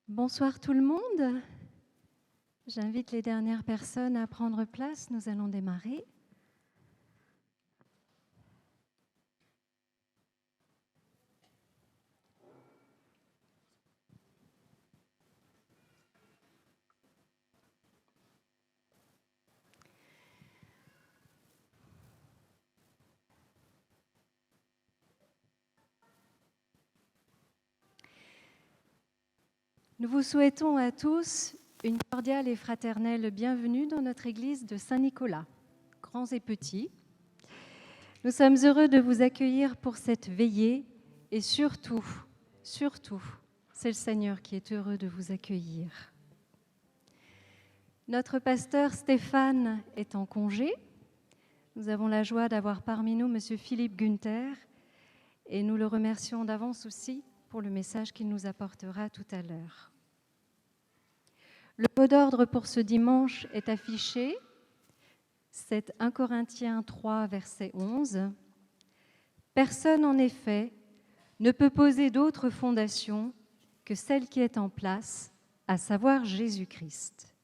Bonsoir tout le monde. J'invite les dernières personnes à prendre place. Nous allons démarrer. Nous vous souhaitons à tous une cordiale et fraternelle bienvenue dans notre église de Saint-Nicolas, grands et petits. Nous sommes heureux de vous accueillir pour cette veillée et surtout, c'est le Seigneur qui est heureux de vous accueillir. Notre pasteur Stéphane est en congé. Nous avons la joie d'avoir parmi nous M. Philippe Günther et nous le remercions d'avance aussi pour le message qu'il nous apportera tout à l'heure. Le mot d'ordre pour ce dimanche est affiché, c'est 1 Corinthiens 3, verset 11. « Personne, en effet, ne peut poser d'autre fondation que celle qui est en place, à savoir Jésus-Christ. »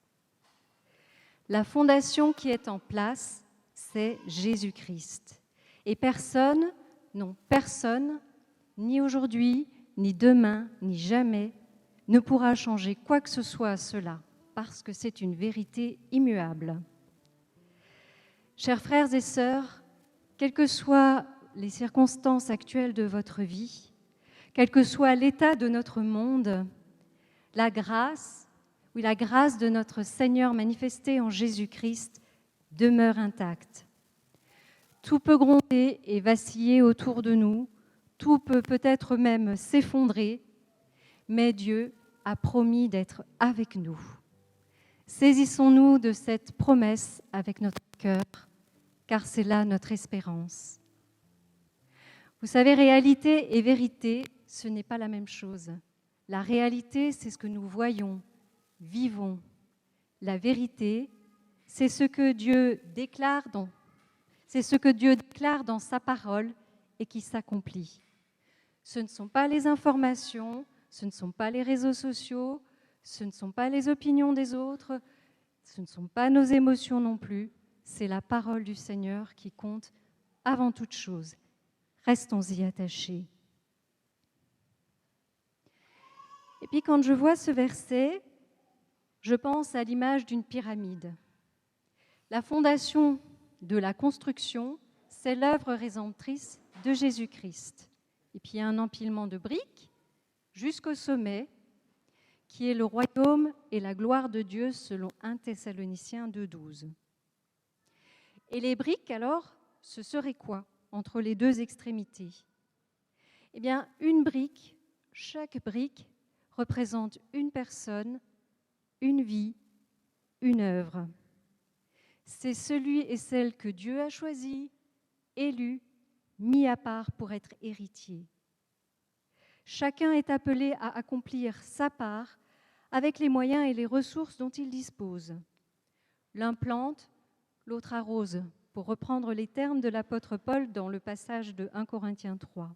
La fondation qui est en place, c'est Jésus-Christ. Et personne, ni aujourd'hui, ni demain, ni jamais, ne pourra changer quoi que ce soit à cela, parce que c'est une vérité immuable. Chers frères et sœurs, quelles que soient les circonstances actuelles de votre vie, quel que soit l'état de notre monde, la grâce de notre Seigneur manifestée en Jésus-Christ demeure intacte. Tout peut gronder et vaciller autour de nous, tout peut peut-être même s'effondrer, mais Dieu a promis d'être avec nous. Saisissons-nous de cette promesse avec notre cœur, car c'est là notre espérance. Vous savez, réalité et vérité, ce n'est pas la même chose. La réalité, c'est ce que nous voyons, vivons. La vérité, c'est ce que Dieu déclare dans sa parole et qui s'accomplit. Ce ne sont pas les informations, ce ne sont pas les réseaux sociaux, ce ne sont pas les opinions des autres, ce ne sont pas nos émotions non plus, c'est la parole du Seigneur qui compte avant toute chose. Restons-y attachés. Et puis quand je vois ce verset, je pense à l'image d'une pyramide. La fondation de la construction, c'est l'œuvre rédemptrice de Jésus-Christ. Et puis il y a un empilement de briques jusqu'au sommet, qui est le royaume et la gloire de Dieu selon 1 Thessaloniciens 2,12. Et les briques, alors, ce serait quoi entre les deux extrémités? Eh bien, chaque brique représente une personne, une vie, une œuvre. C'est celui et celle que Dieu a choisi, élu, mis à part pour être héritier. Chacun est appelé à accomplir sa part avec les moyens et les ressources dont il dispose. L'un plante, l'autre arrose, pour reprendre les termes de l'apôtre Paul dans le passage de 1 Corinthiens 3.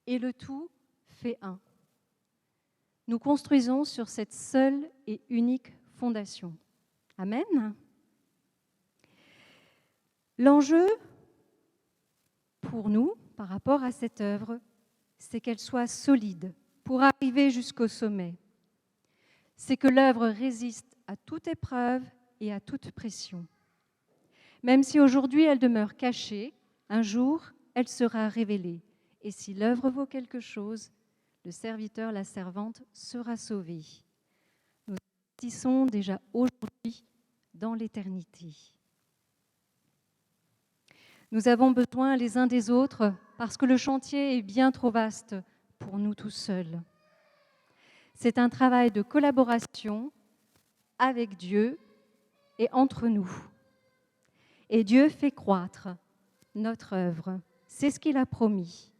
Et le tout fait un. Nous construisons sur cette seule et unique fondation. Amen. L'enjeu pour nous, par rapport à cette œuvre, c'est qu'elle soit solide pour arriver jusqu'au sommet. C'est que l'œuvre résiste à toute épreuve et à toute pression. Même si aujourd'hui elle demeure cachée, un jour elle sera révélée. Et si l'œuvre vaut quelque chose, le serviteur, la servante sera sauvé. Nous investissons déjà aujourd'hui dans l'éternité. Nous avons besoin les uns des autres parce que le chantier est bien trop vaste pour nous tous seuls. C'est un travail de collaboration avec Dieu et entre nous. Et Dieu fait croître notre œuvre. C'est ce qu'il a promis.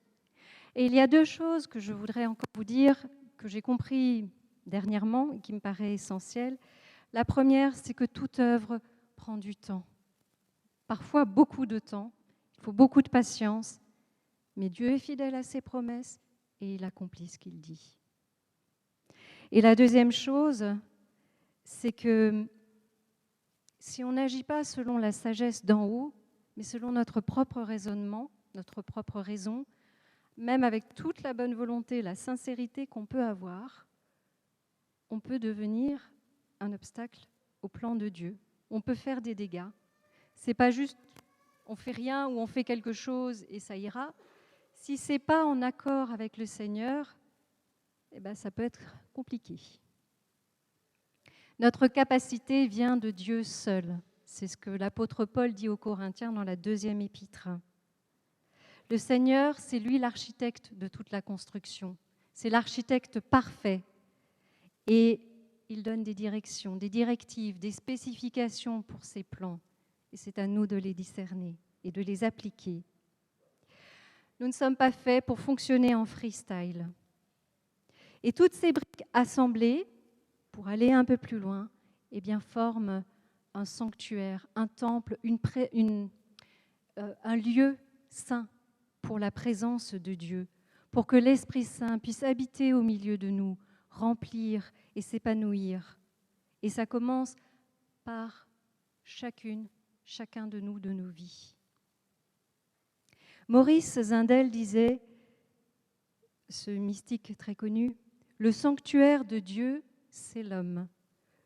Et il y a deux choses que je voudrais encore vous dire, que j'ai compris dernièrement et qui me paraît essentielles. La première, c'est que toute œuvre prend du temps. Parfois beaucoup de temps. Il faut beaucoup de patience. Mais Dieu est fidèle à ses promesses et il accomplit ce qu'il dit. Et la deuxième chose, c'est que si on n'agit pas selon la sagesse d'en haut, mais selon notre propre raisonnement, notre propre raison, même avec toute la bonne volonté, la sincérité qu'on peut avoir, on peut devenir un obstacle au plan de Dieu. On peut faire des dégâts. C'est pas juste on fait rien ou on fait quelque chose et ça ira. Si c'est pas en accord avec le Seigneur, eh ben, ça peut être compliqué. Notre capacité vient de Dieu seul. C'est ce que l'apôtre Paul dit aux Corinthiens dans la 2e épître. Le Seigneur, c'est lui l'architecte de toute la construction. C'est l'architecte parfait. Et il donne des directions, des directives, des spécifications pour ses plans. Et c'est à nous de les discerner et de les appliquer. Nous ne sommes pas faits pour fonctionner en freestyle. Et toutes ces briques assemblées, pour aller un peu plus loin, eh bien, forment un sanctuaire, un temple, un lieu saint pour la présence de Dieu, pour que l'Esprit Saint puisse habiter au milieu de nous, remplir et s'épanouir. Et ça commence par chacun de nous, de nos vies. Maurice Zindel disait, ce mystique très connu, « Le sanctuaire de Dieu, c'est l'homme.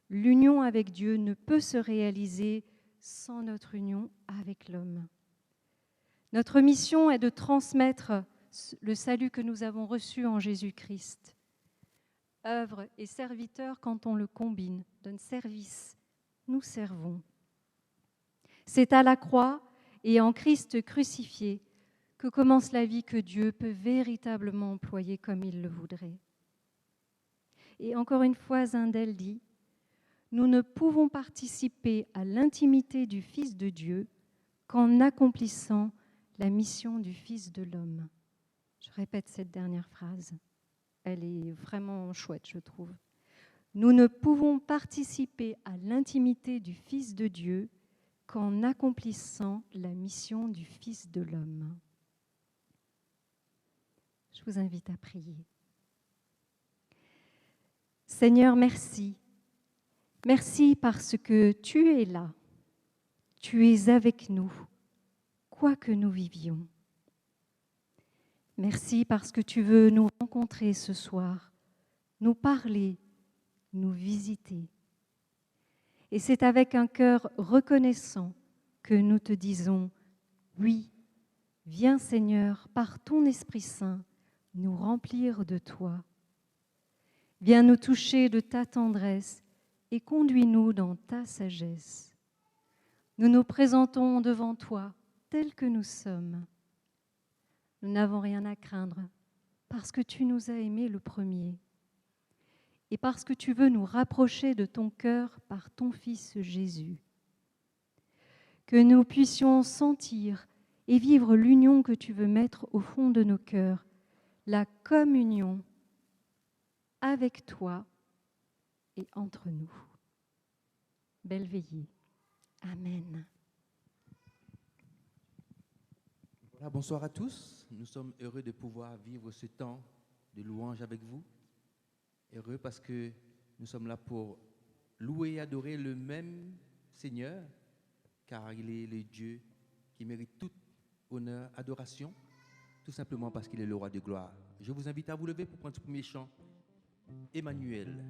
L'union avec Dieu ne peut se réaliser sans notre union avec l'homme. » Notre mission est de transmettre le salut que nous avons reçu en Jésus-Christ. Œuvre et serviteur, quand on le combine, donne service, nous servons. C'est à la croix et en Christ crucifié que commence la vie que Dieu peut véritablement employer comme il le voudrait. Et encore une fois, Zindel dit, « Nous ne pouvons participer à l'intimité du Fils de Dieu qu'en accomplissant la mission du Fils de l'homme. » Je répète cette dernière phrase. Elle est vraiment chouette, je trouve. Nous ne pouvons participer à l'intimité du Fils de Dieu qu'en accomplissant la mission du Fils de l'homme. Je vous invite à prier. Seigneur, merci. Merci parce que tu es là. Tu es avec nous, quoi que nous vivions. Merci parce que tu veux nous rencontrer ce soir, nous parler, nous visiter. Et c'est avec un cœur reconnaissant que nous te disons « Oui, viens Seigneur, par ton Esprit Saint, nous remplir de toi. Viens nous toucher de ta tendresse et conduis-nous dans ta sagesse. Nous nous présentons devant toi tels que nous sommes. Nous n'avons rien à craindre parce que tu nous as aimés le premier et parce que tu veux nous rapprocher de ton cœur par ton Fils Jésus. Que nous puissions sentir et vivre l'union que tu veux mettre au fond de nos cœurs, la communion avec toi et entre nous. Belle veillée. Amen. Voilà, bonsoir à tous. Nous sommes heureux de pouvoir vivre ce temps de louange avec vous. Heureux parce que nous sommes là pour louer et adorer le même Seigneur, car il est le Dieu qui mérite tout honneur, adoration, tout simplement parce qu'il est le roi de gloire. Je vous invite à vous lever pour prendre ce premier chant, Emmanuel.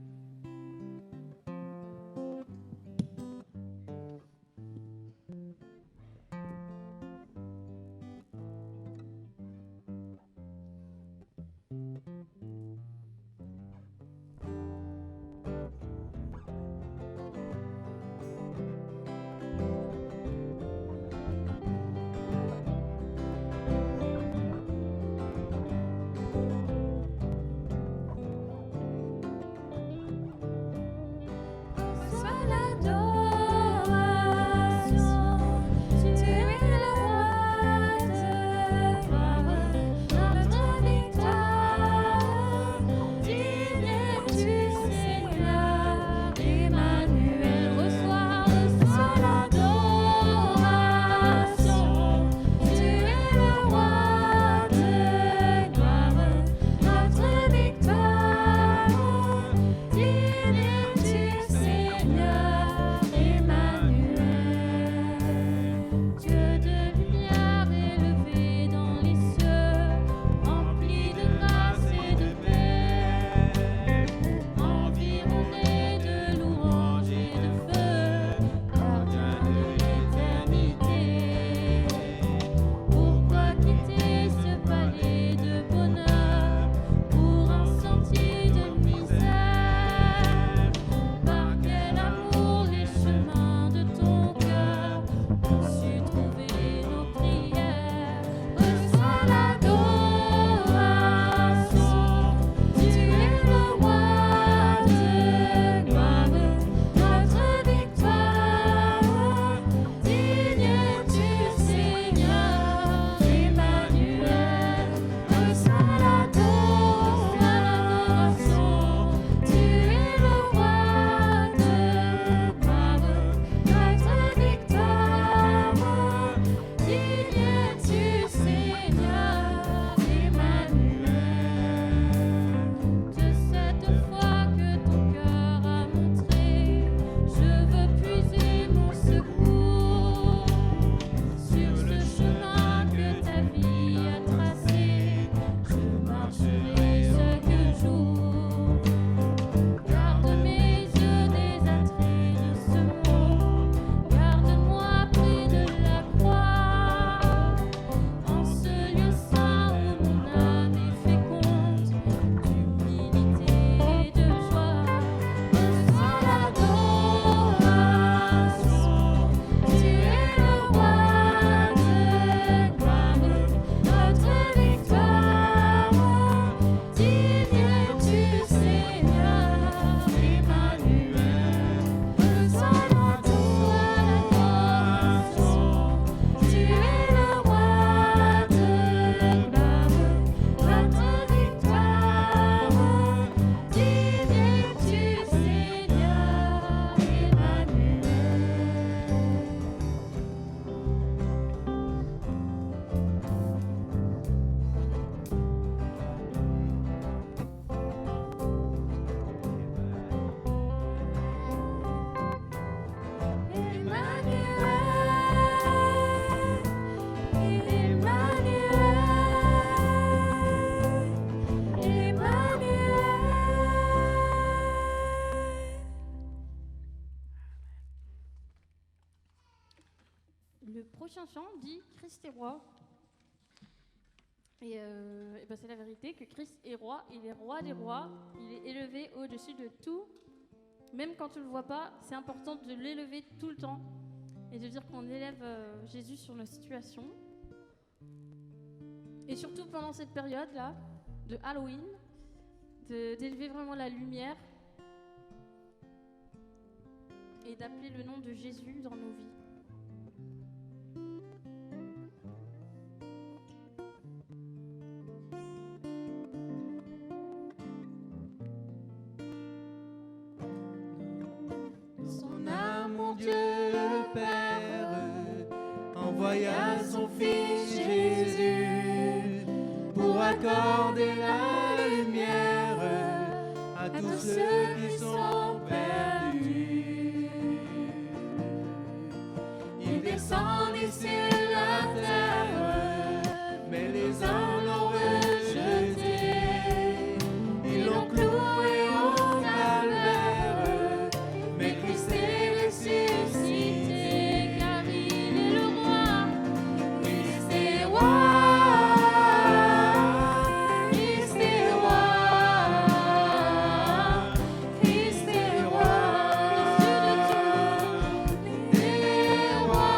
le prochain chant dit Christ est roi. Et ben c'est la vérité que Christ est roi, il est roi des rois, il est élevé au-dessus de tout. Même quand tu ne le vois pas, c'est important de l'élever tout le temps et de dire qu'on élève Jésus sur nos situations. Et surtout pendant cette période-là, de Halloween, d'élever vraiment la lumière et d'appeler le nom de Jésus dans nos vies. Son âme, mon Dieu le Père, envoya son Fils Jésus pour accorder la lumière à tous ceux qui sont perdus. Il descendit sur la terre, mais les hommes l'ont rejeté. Ils l'ont cloué au calvaire, mais Christ est ressuscité, car il est le roi. Christ est roi, Christ est roi, Christ est roi, au-dessus de tout, il est roi.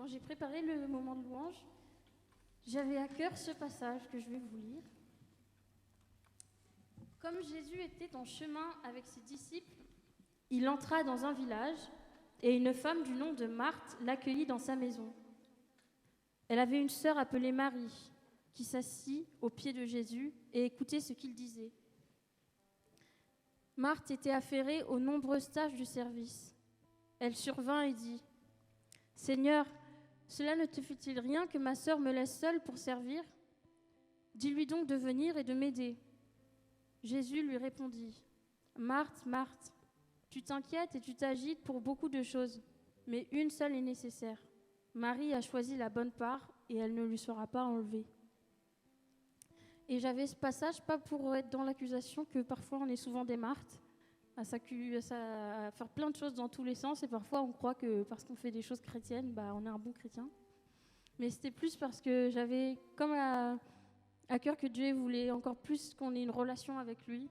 quand j'ai préparé le moment de louange, j'avais à cœur ce passage que je vais vous lire. Comme Jésus était en chemin avec ses disciples, il entra dans un village et une femme du nom de Marthe l'accueillit dans sa maison. Elle avait une sœur appelée Marie qui s'assit aux pieds de Jésus et écoutait ce qu'il disait. Marthe était affairée aux nombreuses tâches du service. Elle survint et dit : « Seigneur, cela ne te fait-il rien que ma sœur me laisse seule pour servir ? Dis-lui donc de venir et de m'aider. » Jésus lui répondit : « Marthe, Marthe, tu t'inquiètes et tu t'agites pour beaucoup de choses, mais une seule est nécessaire. Marie a choisi la bonne part et elle ne lui sera pas enlevée. » Et j'avais ce passage, pas pour être dans l'accusation que parfois on est souvent des Marthes, à faire plein de choses dans tous les sens, et parfois on croit que parce qu'on fait des choses chrétiennes, on est un bon chrétien. Mais c'était plus parce que j'avais comme à cœur que Dieu voulait encore plus qu'on ait une relation avec lui.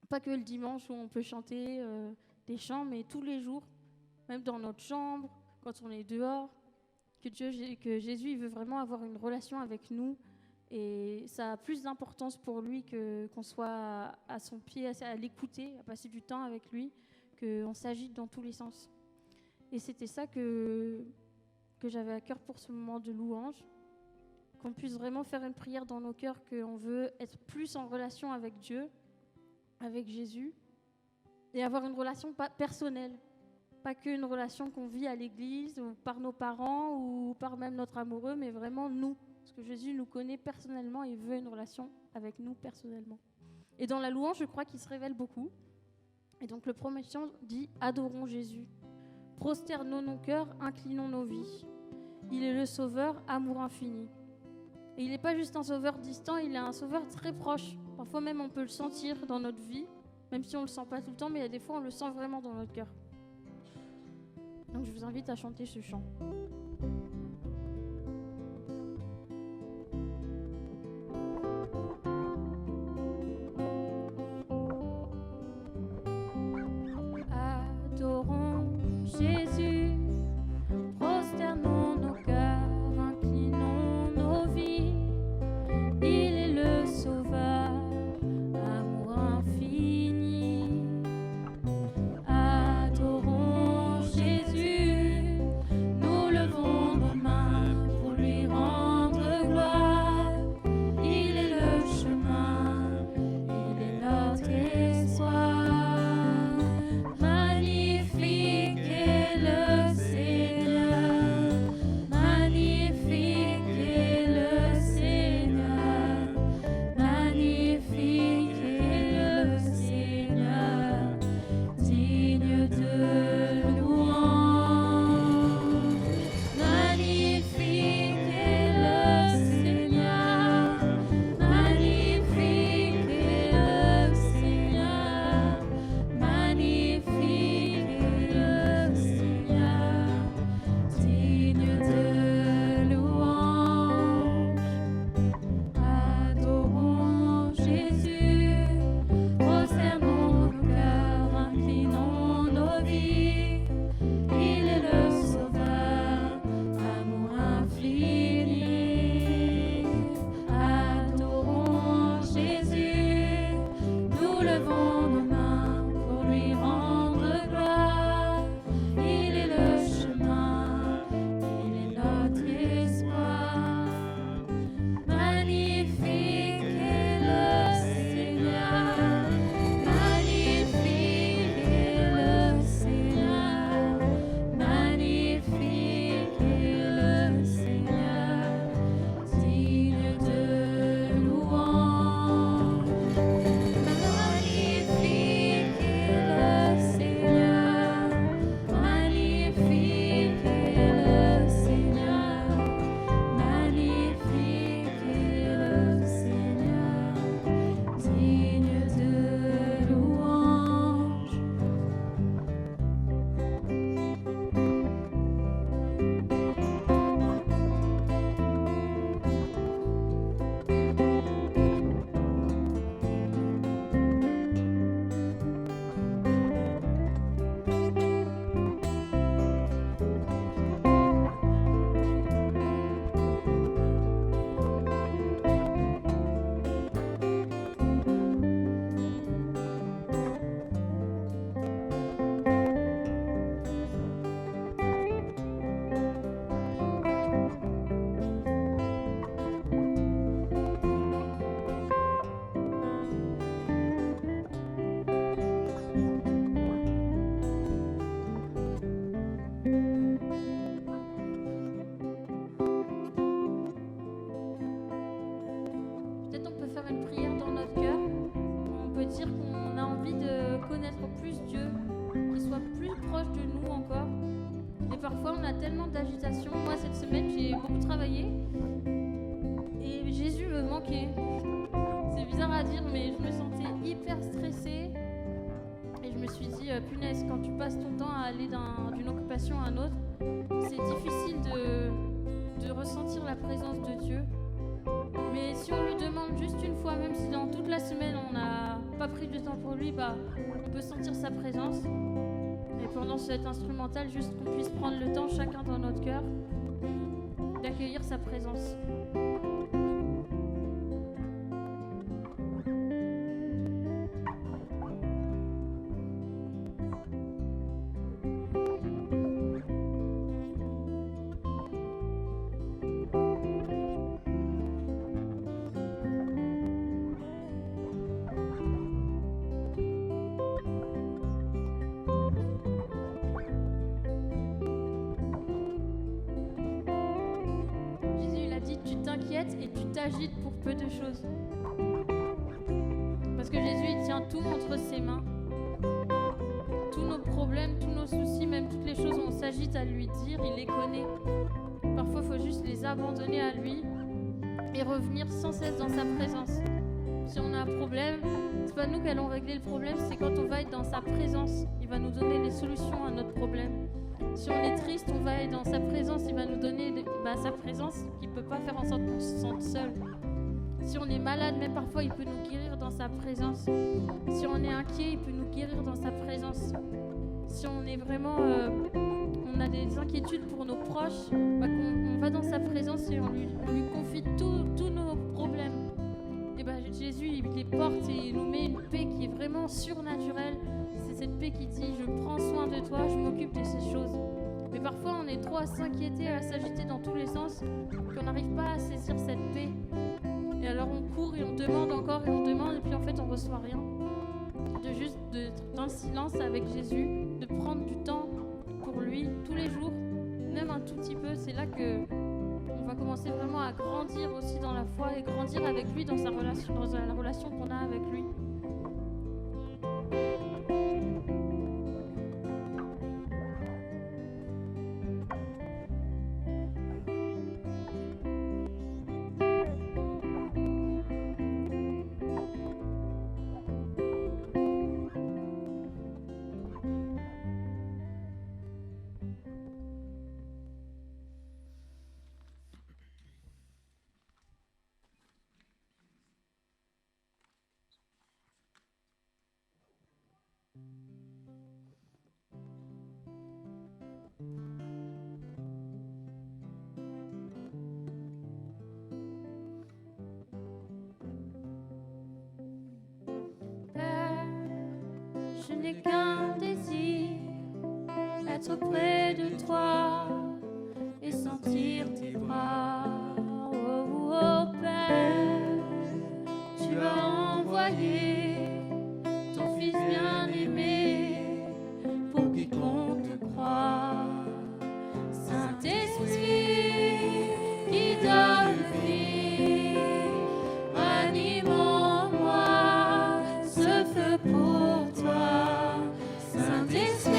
Pas que le dimanche où on peut chanter des chants, mais tous les jours, même dans notre chambre, quand on est dehors, que Jésus il veut vraiment avoir une relation avec nous. Et ça a plus d'importance pour lui qu'on soit à son pied, à l'écouter, à passer du temps avec lui, qu'on s'agite dans tous les sens. Et c'était ça que j'avais à cœur pour ce moment de louange, qu'on puisse vraiment faire une prière dans nos cœurs, qu'on veut être plus en relation avec Dieu, avec Jésus, et avoir une relation personnelle, pas qu'une relation qu'on vit à l'église, ou par nos parents, ou par même notre amoureux, mais vraiment nous. Parce que Jésus nous connaît personnellement et veut une relation avec nous personnellement. Et dans la louange, je crois qu'il se révèle beaucoup. Et donc le premier chant dit « Adorons Jésus. Prosternons nos cœurs, inclinons nos vies. Il est le Sauveur, amour infini. » Et il n'est pas juste un Sauveur distant, il est un Sauveur très proche. Parfois même on peut le sentir dans notre vie, même si on ne le sent pas tout le temps, mais il y a des fois on le sent vraiment dans notre cœur. Donc je vous invite à chanter ce chant. Jésus, prosternons nos cœurs, inclinons nos vies. Il est le Sauveur, amour infini. Adorons Jésus, nous levons nos mains pour lui rendre gloire. Il est le chemin, il est notre espoir. Magnifique est le Seigneur. parfois on a tellement d'agitation. Moi cette semaine j'ai beaucoup travaillé et Jésus me manquait. C'est bizarre à dire mais je me sentais hyper stressée et je me suis dit punaise, quand tu passes ton temps à aller d'une occupation à une autre, c'est difficile de ressentir la présence de Dieu. Mais si on lui demande juste une fois, même si dans toute la semaine on n'a pas pris du temps pour lui, on peut sentir sa présence. Et pendant cet instrumental, juste qu'on puisse prendre le temps, chacun dans notre cœur, d'accueillir sa présence. Et tu t'agites pour peu de choses. Parce que Jésus, il tient tout entre ses mains. Tous nos problèmes, tous nos soucis, même toutes les choses où on s'agite à lui dire, il les connaît. Parfois, il faut juste les abandonner à lui et revenir sans cesse dans sa présence. Si on a un problème, c'est pas nous qui allons régler le problème, c'est quand on va être dans sa présence. Il va nous donner les solutions à notre problème. Si on est triste, on va être dans sa présence, il va nous donner sa présence qui ne peut pas faire en sorte qu'on se sente seul. Si on est malade, même parfois, il peut nous guérir dans sa présence. Si on est inquiet, il peut nous guérir dans sa présence. Si on est vraiment, on a des inquiétudes pour nos proches, on va dans sa présence et on lui confie tous nos problèmes. Et Jésus, il les porte et il nous met une paix qui est vraiment surnaturelle. C'est cette paix qui dit, je prends soin de toi, je m'occupe de ces choses. Mais parfois, on est trop à s'inquiéter, à s'agiter dans tous les sens, qu'on n'arrive pas à saisir cette paix. Et alors, on court et on demande encore et on demande, et puis en fait, on ne reçoit rien. D'être dans le silence avec Jésus, de prendre du temps pour lui tous les jours, même un tout petit peu, c'est là que on va commencer vraiment à grandir aussi dans la foi et grandir avec lui dans la relation qu'on a avec lui. Je n'ai qu'un désir, être près de toi et sentir tes bras. Oh, oh Père, tu as envoyé ton Fils bien-aimé pour quiconque croit. Saint-Esprit qui donne vie, ranime en moi ce feu pour toi. Saint-Esprit,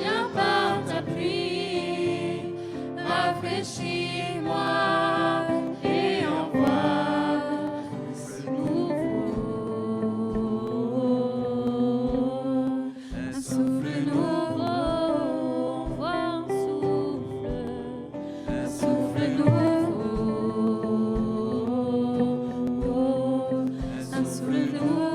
viens par ta pluie, rafraîchis-moi et envoie ce nouveau, un souffle nouveau, envoie un souffle nouveau, un souffle nouveau.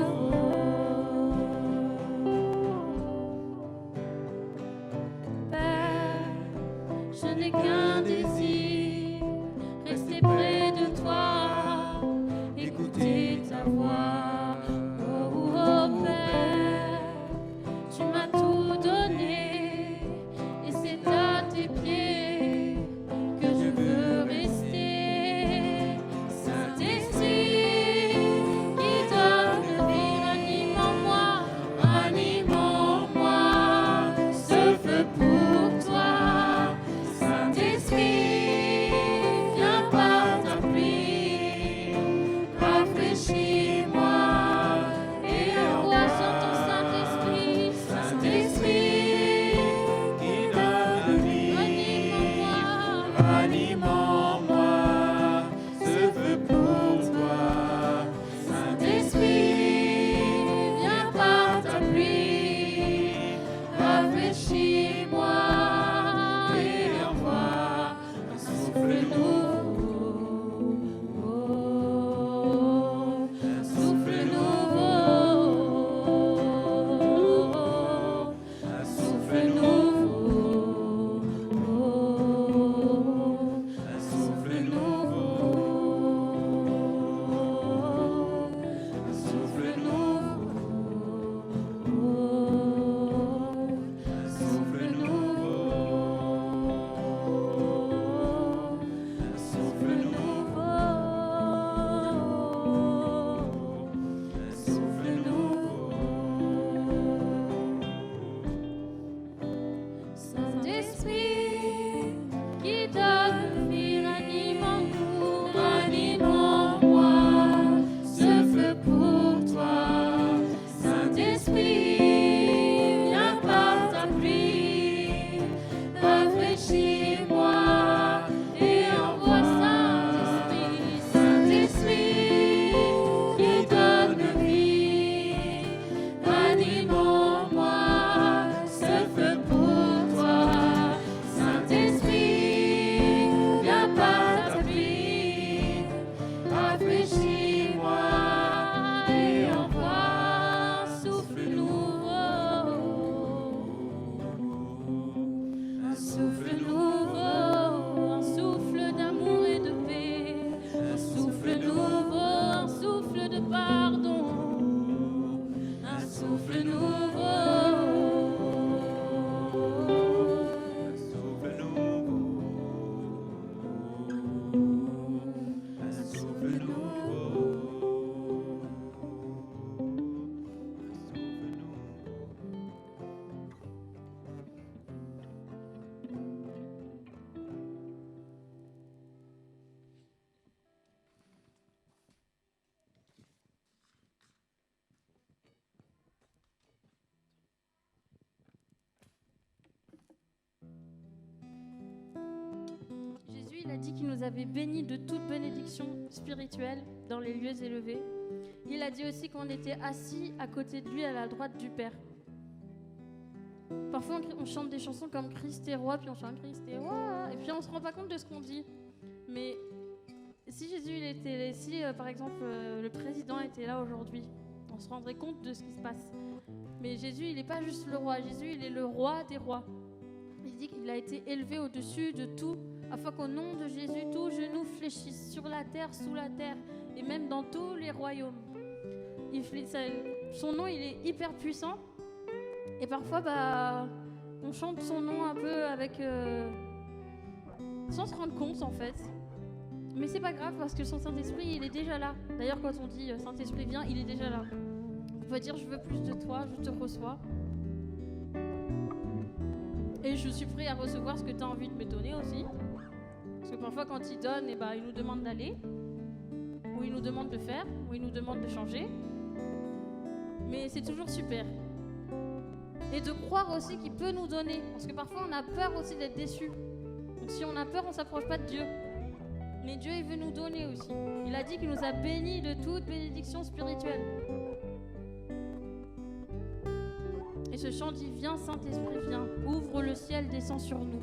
Je n'ai qu'un désir, rester près de toi, écouter ta voix. Oh, oh Père, tu m'as tout donné, et c'est à tes pieds que je veux rester. Saint-Esprit, qui donne vie, ranime en moi ce feu pour toi. Saint-Esprit, souffle nouveau, un souffle d'amour et de paix, un souffle nouveau, un souffle de pardon, un souffle nouveau. Jésus, il a dit qu'il nous avait bénis de toute bénédiction spirituelle dans les lieux élevés. Il a dit aussi qu'on était assis à côté de lui à la droite du Père. Parfois, on chante des chansons comme Christ est roi, puis on chante Christ est roi, et puis on se rend pas compte de ce qu'on dit. Mais si Jésus, par exemple, le président était là aujourd'hui, on se rendrait compte de ce qui se passe. Mais Jésus, il n'est pas juste le roi. Jésus, il est le roi des rois. Il dit qu'il a été élevé au-dessus de tout, afin qu'au nom de Jésus, tout genou fléchisse sur la terre, sous la terre, et même dans tous les royaumes. Son nom, il est hyper puissant. Et parfois, on chante son nom un peu avec... sans se rendre compte, en fait. Mais c'est pas grave, parce que son Saint-Esprit, il est déjà là. D'ailleurs, quand on dit « Saint-Esprit, viens », il est déjà là. On peut dire « Je veux plus de toi, je te reçois ». Et je suis prêt à recevoir ce que tu as envie de me donner aussi. Parce que parfois, quand il donne, il nous demande d'aller, ou il nous demande de faire, ou il nous demande de changer. Mais c'est toujours super. Et de croire aussi qu'il peut nous donner. Parce que parfois, on a peur aussi d'être déçu. Donc si on a peur, on ne s'approche pas de Dieu. Mais Dieu, il veut nous donner aussi. Il a dit qu'il nous a bénis de toute bénédiction spirituelle. Et ce chant dit « Viens, Saint-Esprit, viens, ouvre le ciel, descend sur nous ».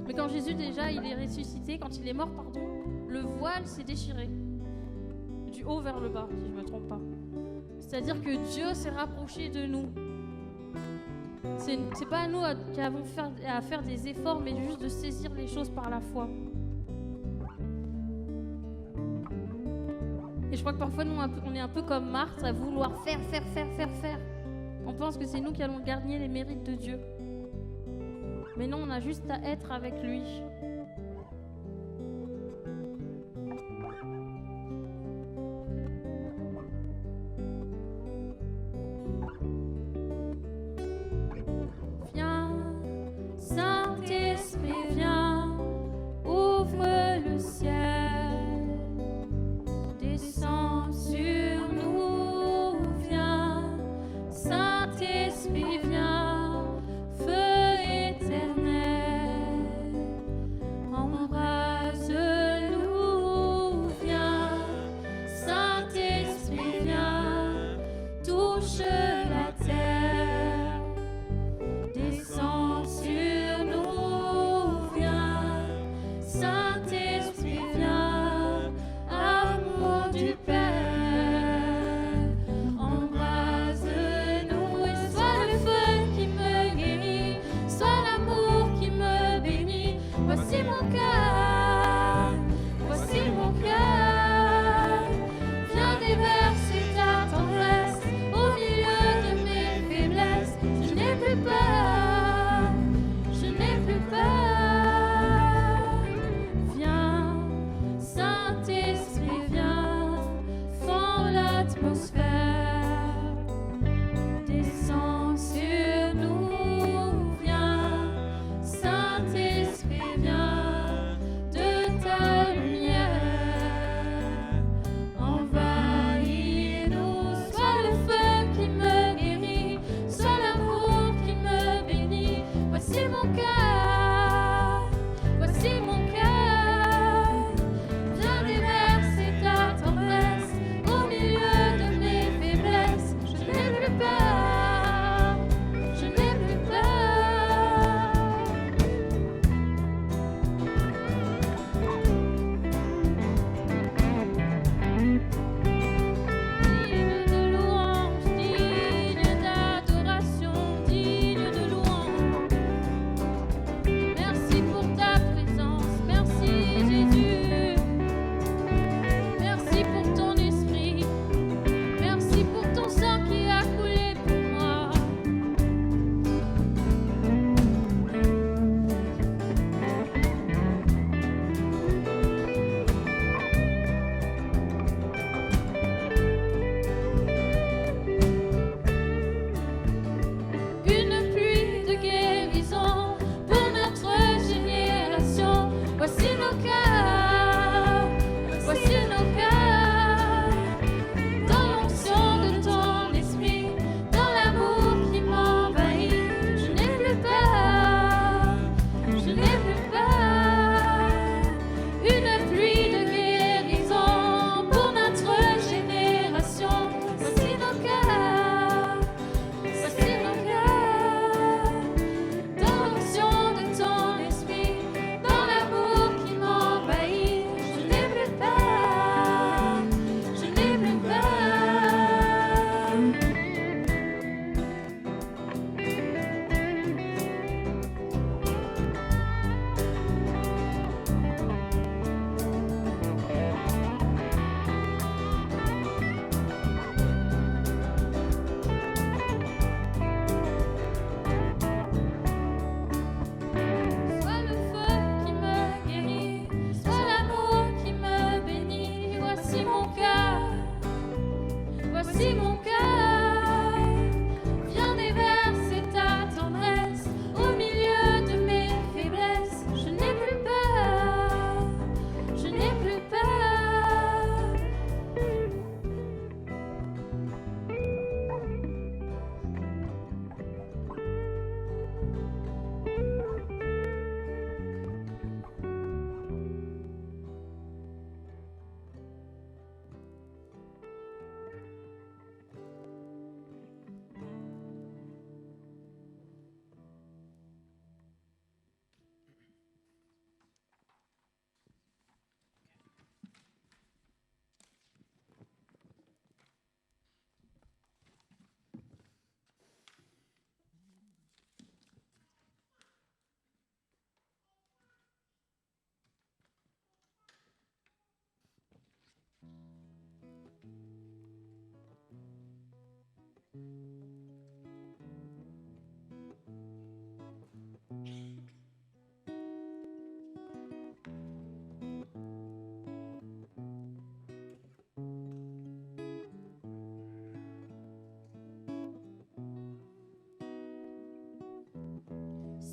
Mais quand Jésus, déjà, il est ressuscité, quand il est mort, le voile s'est déchiré. Du haut vers le bas, si je ne me trompe pas. C'est-à-dire que Dieu s'est rapproché de nous. C'est pas à nous qui avons à faire des efforts, mais juste de saisir les choses par la foi. Et je crois que parfois, nous, on est un peu comme Marthe, à vouloir faire. On pense que c'est nous qui allons gagner les mérites de Dieu. Mais non, on a juste à être avec lui. Viens, Saint-Esprit, viens, ouvre le ciel, descends sur nous, viens, Saint-Esprit, viens, feu éternel, embrase-nous, viens, Saint-Esprit, viens, touche la terre, descends sur nous, viens, Saint-Esprit, viens, amour du Père, embrase-nous et sois le feu qui me guérit, sois l'amour qui me bénit. Voici mon cœur, viens déverser ta tendresse au milieu de mes faiblesses. Je n'ai plus peur, viens, Saint-Esprit, viens, fends l'atmosphère, descends sur nous, viens, Saint-Esprit, viens, de ta lumière, envahis-nous, sois le feu qui me guérit, sois l'amour qui me bénit. Voici mon cœur, viens déverser ta tendresse au milieu de mes faiblesses. Je n'ai plus peur, Digne de louange, digne d'adoration, digne de louange.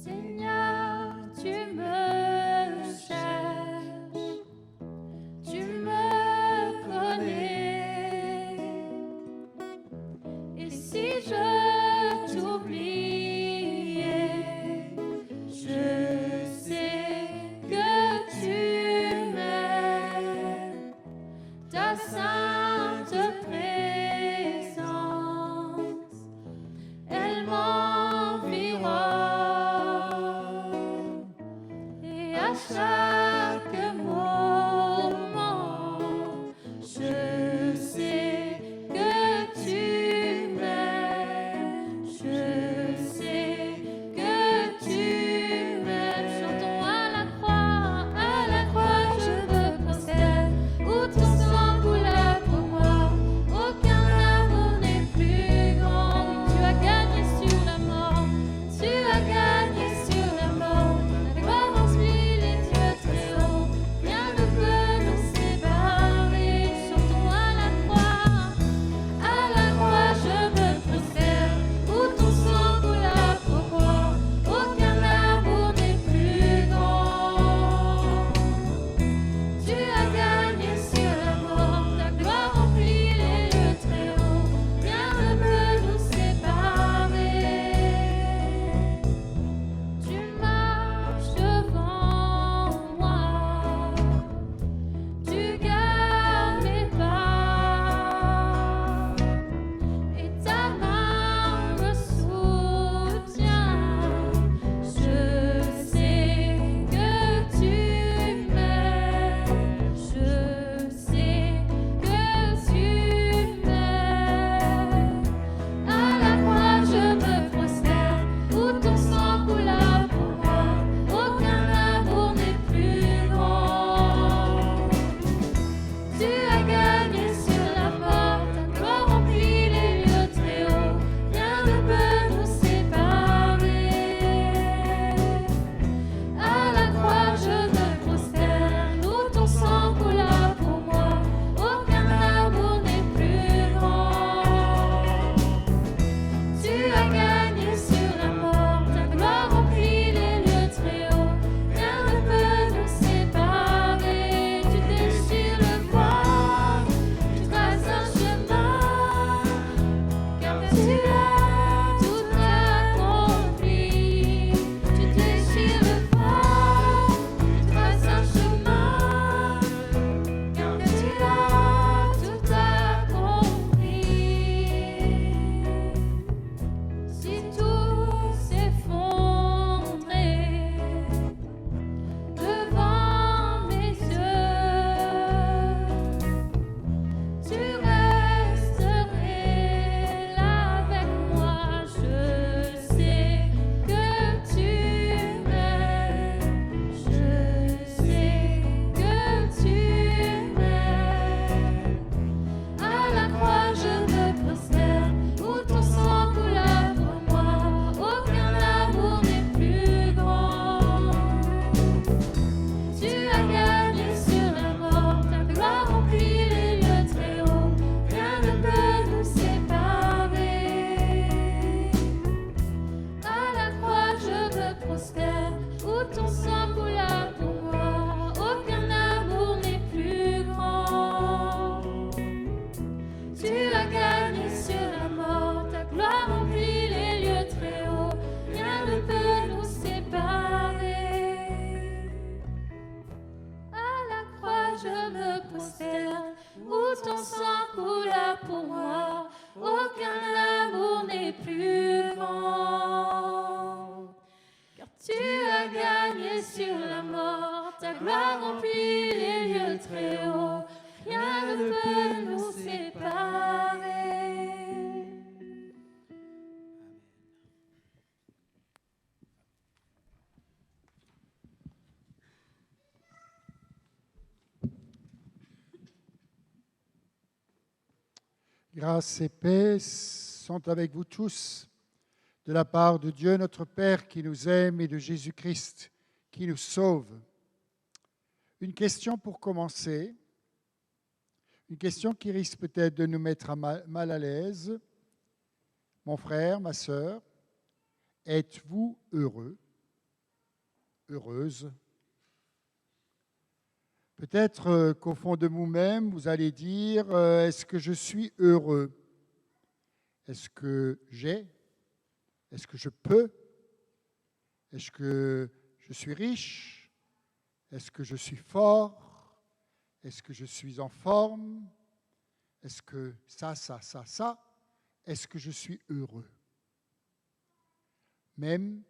Seigneur, tu me cherches, tu me connais. Et si je t'oubliais, je sais que tu m'aimes. Ta sainte présence, elle m'environne. Et à chaque moment, je sais que tu m'aimes. Je sais que tu m'aimes. Chantons à la croix, je me prosterne. Où ton sang coula pour moi, aucun amour n'est plus grand. Oui, tu as gagné sur la mort, tu as gagné sur la mort. Ta gloire remplit les dieux très hauts, rien ne peut nous séparer. Chantons à la croix, je me prosterne. Où ton sang coula pour moi, aucun amour n'est plus grand. Tu as gagné sur la mort, ta gloire remplit les lieux très hauts, rien ne peut nous séparer. Tu marches devant moi, tu gardes mes pas, et ta main me soutient. Je sais que tu m'aimes, je sais que tu m'aimes. À la croix, je me prosterne, où ton sang coula pour moi, aucun amour n'est plus grand. Tu as gagné sur la mort, ta gloire remplit les lieux très hauts, rien ne peut nous séparer. À la croix, je me prosterne, où ton sang coula pour moi, aucun amour n'est plus grand. Tu as gagné sur la mort, ta gloire remplit les lieux très hauts, rien ne peut nous séparer. Tu déchires le voile, tu traces un chemin, car tu as tout accompli. Tu déchires le voile, tu traces un chemin, car tu as tout accompli. Si tout s'effondrait devant mes yeux, tu resterais là avec moi. Je sais que tu m'aimes, je sais que tu m'aimes. À la croix, je me prosterne, où ton sang coula pour moi, aucun amour n'est plus grand. Tu as gagné sur la mort, ta gloire remplit les lieux très hauts, rien ne peut nous séparer. À la croix, je me prosterne, où ton sang coula pour moi, aucun amour n'est plus grand. Tu as gagné sur la mort, ta gloire remplit les lieux très hauts, rien ne peut nous séparer. À la croix, je me prosterne, où ton sang coula pour moi, aucun amour n'est plus grand. Car tu as gagné sur la mort, ta gloire remplit les lieux très hauts, rien ne peut nous séparer. Grâce et paix sont avec vous tous, de la part de Dieu notre Père qui nous aime et de Jésus-Christ qui nous sauve. Une question pour commencer, une question qui risque peut-être de nous mettre mal à l'aise. Mon frère, ma sœur, êtes-vous heureux? heureuse. Peut-être qu'au fond de vous-même, vous allez dire, est-ce que je suis heureux? Est-ce que j'ai? Est-ce que je peux? Est-ce que je suis riche? Est-ce que je suis fort? Est-ce que je suis en forme? Est-ce que ça? Est-ce que je suis heureux? Même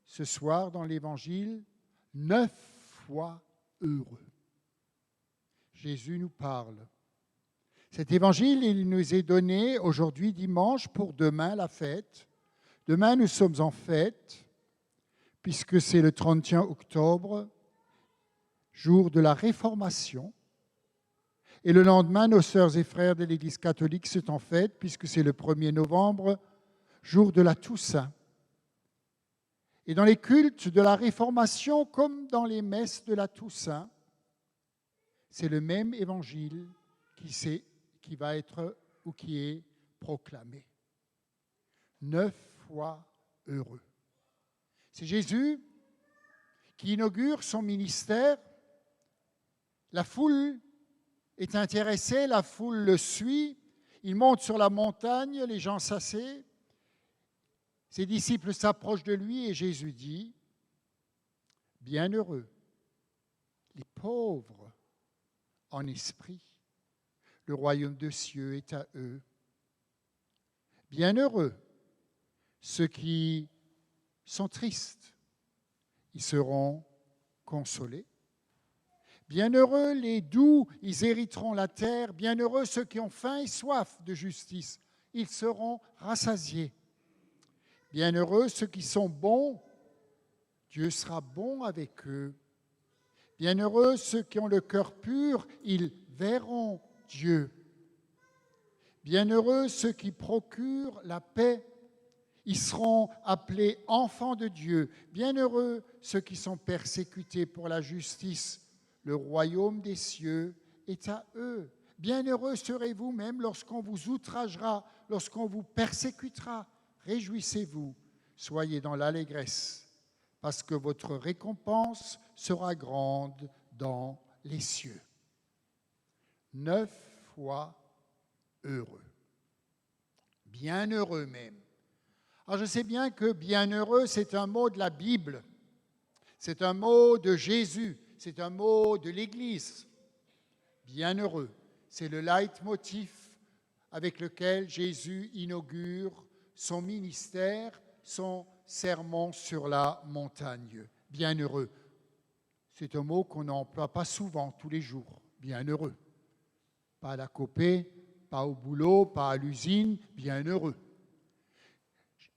ce soir dans l'Évangile, 9 fois heureux. Jésus nous parle. Cet Évangile, il nous est donné aujourd'hui dimanche pour demain la fête. Demain, nous sommes en fête, puisque c'est le 31 octobre, jour de la Réformation. Et le lendemain, nos sœurs et frères de l'Église catholique sont en fête, puisque c'est le 1er novembre, jour de la Toussaint. Et dans les cultes de la Réformation, comme dans les messes de la Toussaint, c'est le même évangile qui va être ou qui est proclamé. 9 fois heureux. C'est Jésus qui inaugure son ministère. La foule est intéressée, la foule le suit. Il monte sur la montagne, les gens s'asseyent. Ses disciples s'approchent de lui et Jésus dit, « Bienheureux les pauvres en esprit, le royaume des cieux est à eux. Bienheureux ceux qui sont tristes, ils seront consolés. Bienheureux les doux, ils hériteront la terre. Bienheureux ceux qui ont faim et soif de justice, ils seront rassasiés. Bienheureux ceux qui sont bons, Dieu sera bon avec eux. Bienheureux ceux qui ont le cœur pur, ils verront Dieu. Bienheureux ceux qui procurent la paix, ils seront appelés enfants de Dieu. Bienheureux ceux qui sont persécutés pour la justice, le royaume des cieux est à eux. Bienheureux serez-vous même lorsqu'on vous outragera, lorsqu'on vous persécutera. Réjouissez-vous, soyez dans l'allégresse, parce que votre récompense sera grande dans les cieux. 9 fois heureux. Bienheureux même. Alors je sais bien que bienheureux, c'est un mot de la Bible. C'est un mot de Jésus. C'est un mot de l'Église. Bienheureux. C'est le leitmotiv avec lequel Jésus inaugure son ministère, son sermon sur la montagne. Bienheureux. C'est un mot qu'on n'emploie pas souvent, tous les jours. Bienheureux. Pas à la copée, pas au boulot, pas à l'usine. Bienheureux.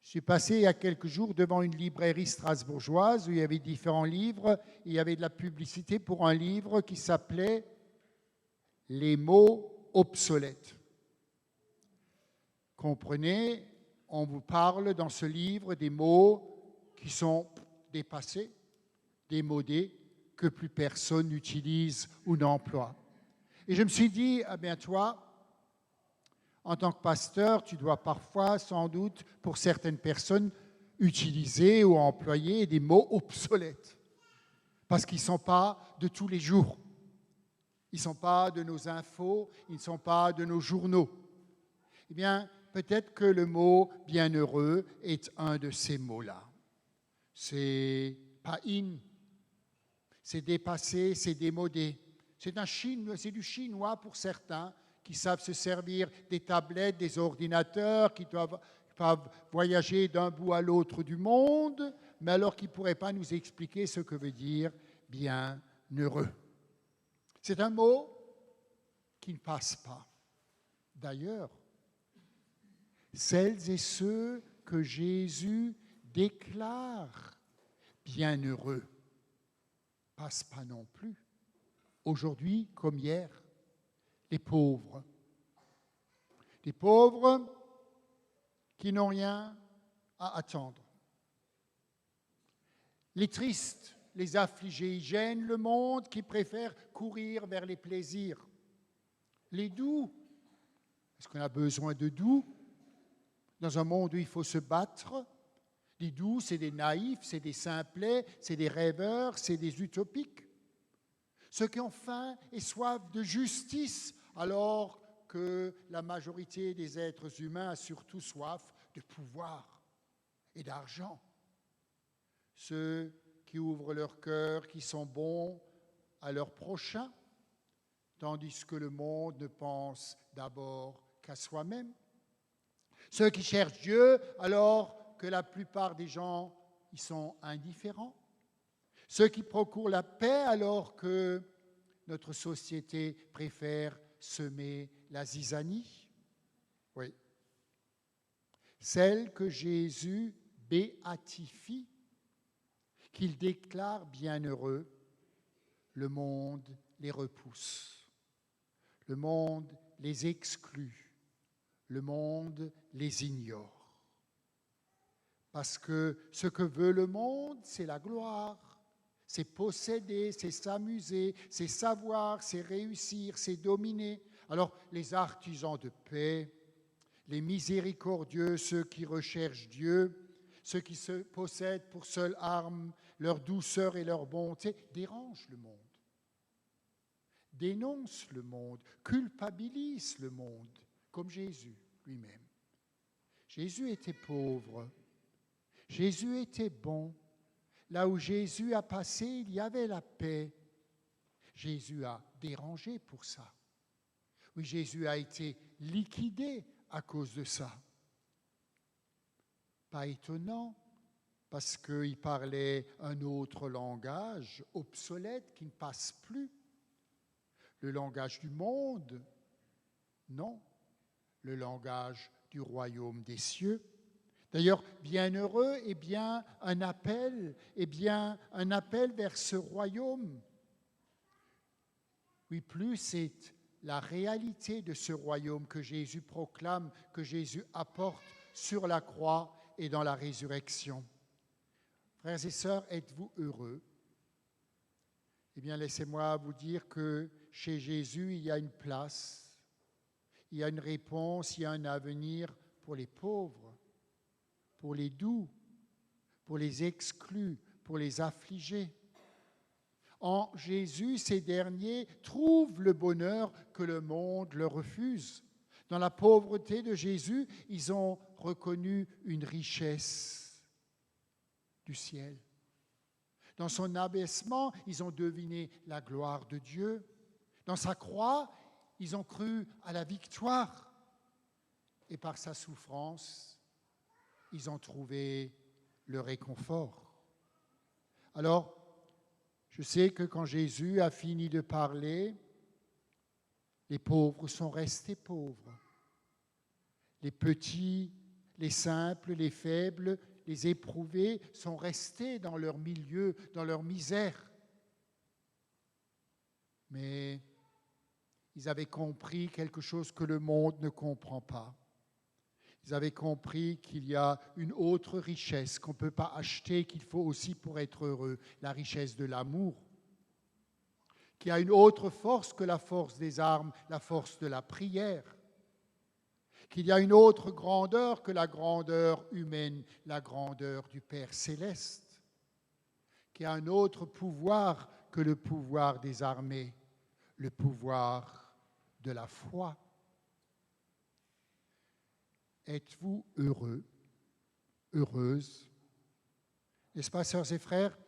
Je suis passé il y a quelques jours devant une librairie strasbourgeoise où il y avait différents livres. Il y avait de la publicité pour un livre qui s'appelait « Les mots obsolètes ». Comprenez, on vous parle dans ce livre des mots qui sont dépassés, démodés, que plus personne n'utilise ou n'emploie. Et je me suis dit, ah bien toi, en tant que pasteur, tu dois parfois, sans doute, pour certaines personnes, utiliser ou employer des mots obsolètes, parce qu'ils ne sont pas de tous les jours. Ils ne sont pas de nos infos, ils ne sont pas de nos journaux. Eh bien, peut-être que le mot « bienheureux » est un de ces mots-là. C'est pas in, c'est dépassé, c'est démodé. C'est du chinois pour certains qui savent se servir des tablettes, des ordinateurs, qui doivent voyager d'un bout à l'autre du monde, mais alors qui ne pourraient pas nous expliquer ce que veut dire « bienheureux ». C'est un mot qui ne passe pas. D'ailleurs, celles et ceux que Jésus déclare bienheureux ne passent pas non plus. Aujourd'hui comme hier, les pauvres. Les pauvres qui n'ont rien à attendre. Les tristes, les affligés, ils gênent le monde, qui préfèrent courir vers les plaisirs. Les doux, est-ce qu'on a besoin de doux dans un monde où il faut se battre? Des doux, c'est des naïfs, c'est des simplets, c'est des rêveurs, c'est des utopiques. Ceux qui ont faim et soif de justice, alors que la majorité des êtres humains a surtout soif de pouvoir et d'argent. Ceux qui ouvrent leur cœur, qui sont bons à leur prochain, tandis que le monde ne pense d'abord qu'à soi-même. Ceux qui cherchent Dieu, alors que la plupart des gens y sont indifférents. Ceux qui procurent la paix, alors que notre société préfère semer la zizanie. Oui. Celle que Jésus béatifie, qu'il déclare bienheureux, le monde les repousse. Le monde les exclut. Le monde les ignore. Parce que ce que veut le monde, c'est la gloire. C'est posséder, c'est s'amuser, c'est savoir, c'est réussir, c'est dominer. Alors, les artisans de paix, les miséricordieux, ceux qui recherchent Dieu, ceux qui se possèdent pour seule arme leur douceur et leur bonté, dérangent le monde, dénoncent le monde, culpabilisent le monde, comme Jésus lui-même. Jésus était pauvre, Jésus était bon. Là où Jésus a passé, il y avait la paix. Jésus a dérangé pour ça. Oui, Jésus a été liquidé à cause de ça. Pas étonnant, parce qu'il parlait un autre langage obsolète qui ne passe plus. Le langage du monde, non. Le langage du royaume des cieux. D'ailleurs, bienheureux est bien un appel vers ce royaume. Oui, plus c'est la réalité de ce royaume que Jésus proclame, que Jésus apporte sur la croix et dans la résurrection. Frères et sœurs, êtes-vous heureux? Eh bien, laissez-moi vous dire que chez Jésus, il y a une place, il y a une réponse, il y a un avenir pour les pauvres, pour les doux, pour les exclus, pour les affligés. En Jésus, ces derniers trouvent le bonheur que le monde leur refuse. Dans la pauvreté de Jésus, ils ont reconnu une richesse du ciel. Dans son abaissement, ils ont deviné la gloire de Dieu. Dans sa croix, ils ont cru à la victoire. Et par sa souffrance, ils ont trouvé le réconfort. Alors, je sais que quand Jésus a fini de parler, les pauvres sont restés pauvres. Les petits, les simples, les faibles, les éprouvés sont restés dans leur milieu, dans leur misère. Mais ils avaient compris quelque chose que le monde ne comprend pas. Ils avaient compris qu'il y a une autre richesse qu'on ne peut pas acheter, qu'il faut aussi pour être heureux, la richesse de l'amour. Qu'il y a une autre force que la force des armes, la force de la prière. Qu'il y a une autre grandeur que la grandeur humaine, la grandeur du Père céleste. Qu'il y a un autre pouvoir que le pouvoir des armées, le pouvoir de la foi. Êtes-vous heureux, heureuse? N'est-ce pas, sœurs et frères?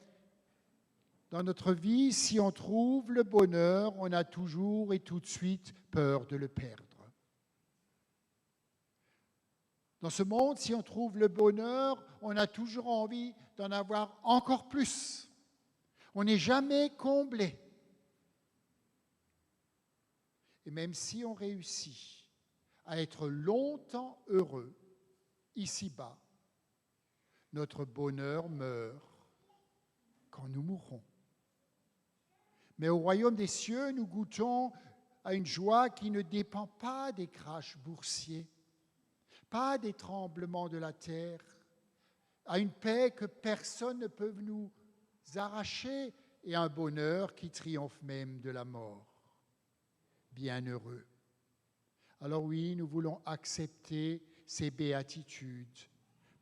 Dans notre vie, si on trouve le bonheur, on a toujours et tout de suite peur de le perdre. Dans ce monde, si on trouve le bonheur, on a toujours envie d'en avoir encore plus. On n'est jamais comblé. Et même si on réussit à être longtemps heureux, ici-bas, notre bonheur meurt quand nous mourrons. Mais au royaume des cieux, nous goûtons à une joie qui ne dépend pas des crashs boursiers, pas des tremblements de la terre, à une paix que personne ne peut nous arracher et un bonheur qui triomphe même de la mort. Bienheureux. Alors oui, nous voulons accepter ces béatitudes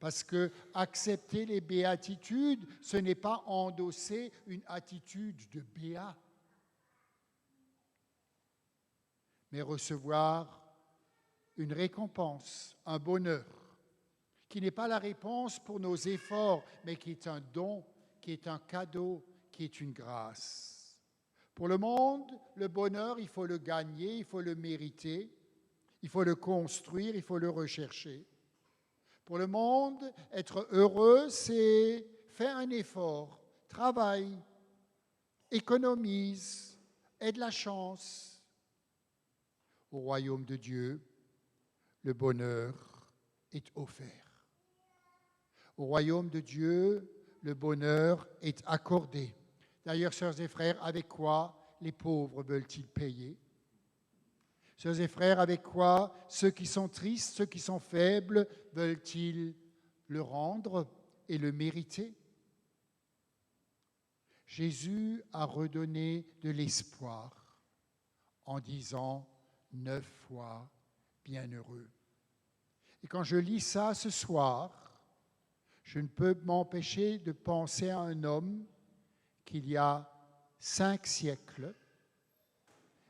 Parce que accepter les béatitudes, ce n'est pas endosser une attitude de béat, mais recevoir une récompense, un bonheur, qui n'est pas la réponse pour nos efforts, mais qui est un don, qui est un cadeau, qui est une grâce. Pour le monde, le bonheur, il faut le gagner, il faut le mériter, il faut le construire, il faut le rechercher. Pour le monde, être heureux, c'est faire un effort, travaille, économise, aie de la chance. Au royaume de Dieu, le bonheur est offert. Au royaume de Dieu, le bonheur est accordé. D'ailleurs, sœurs et frères, avec quoi les pauvres veulent-ils payer? Sœurs et frères, avec quoi ceux qui sont tristes, ceux qui sont faibles, veulent-ils le rendre et le mériter? Jésus a redonné de l'espoir en disant 9 fois bienheureux. Et quand je lis ça ce soir, je ne peux m'empêcher de penser à un homme qu'il y a 5 siècles,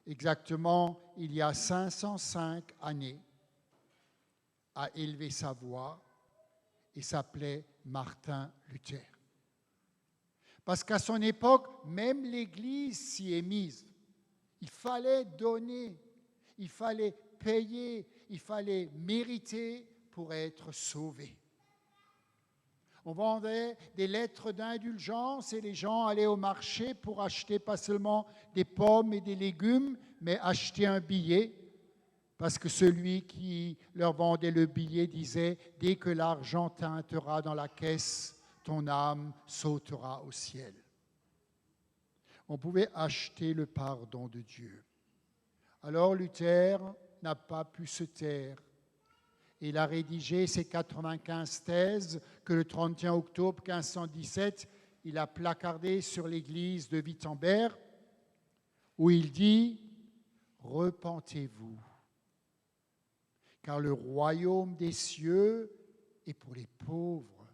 exactement il y a 505 années, a élevé sa voix et s'appelait Martin Luther. Parce qu'à son époque, même l'Église s'y est mise. Il fallait donner, il fallait payer, il fallait mériter pour être sauvé. On vendait des lettres d'indulgence et les gens allaient au marché pour acheter pas seulement des pommes et des légumes, mais acheter un billet, parce que celui qui leur vendait le billet disait « Dès que l'argent teintera dans la caisse, ton âme sautera au ciel. » On pouvait acheter le pardon de Dieu. Alors Luther n'a pas pu se taire. Il a rédigé ses 95 thèses que le 31 octobre 1517, il a placardées sur l'église de Wittenberg, où il dit « Repentez-vous, car le royaume des cieux est pour les pauvres,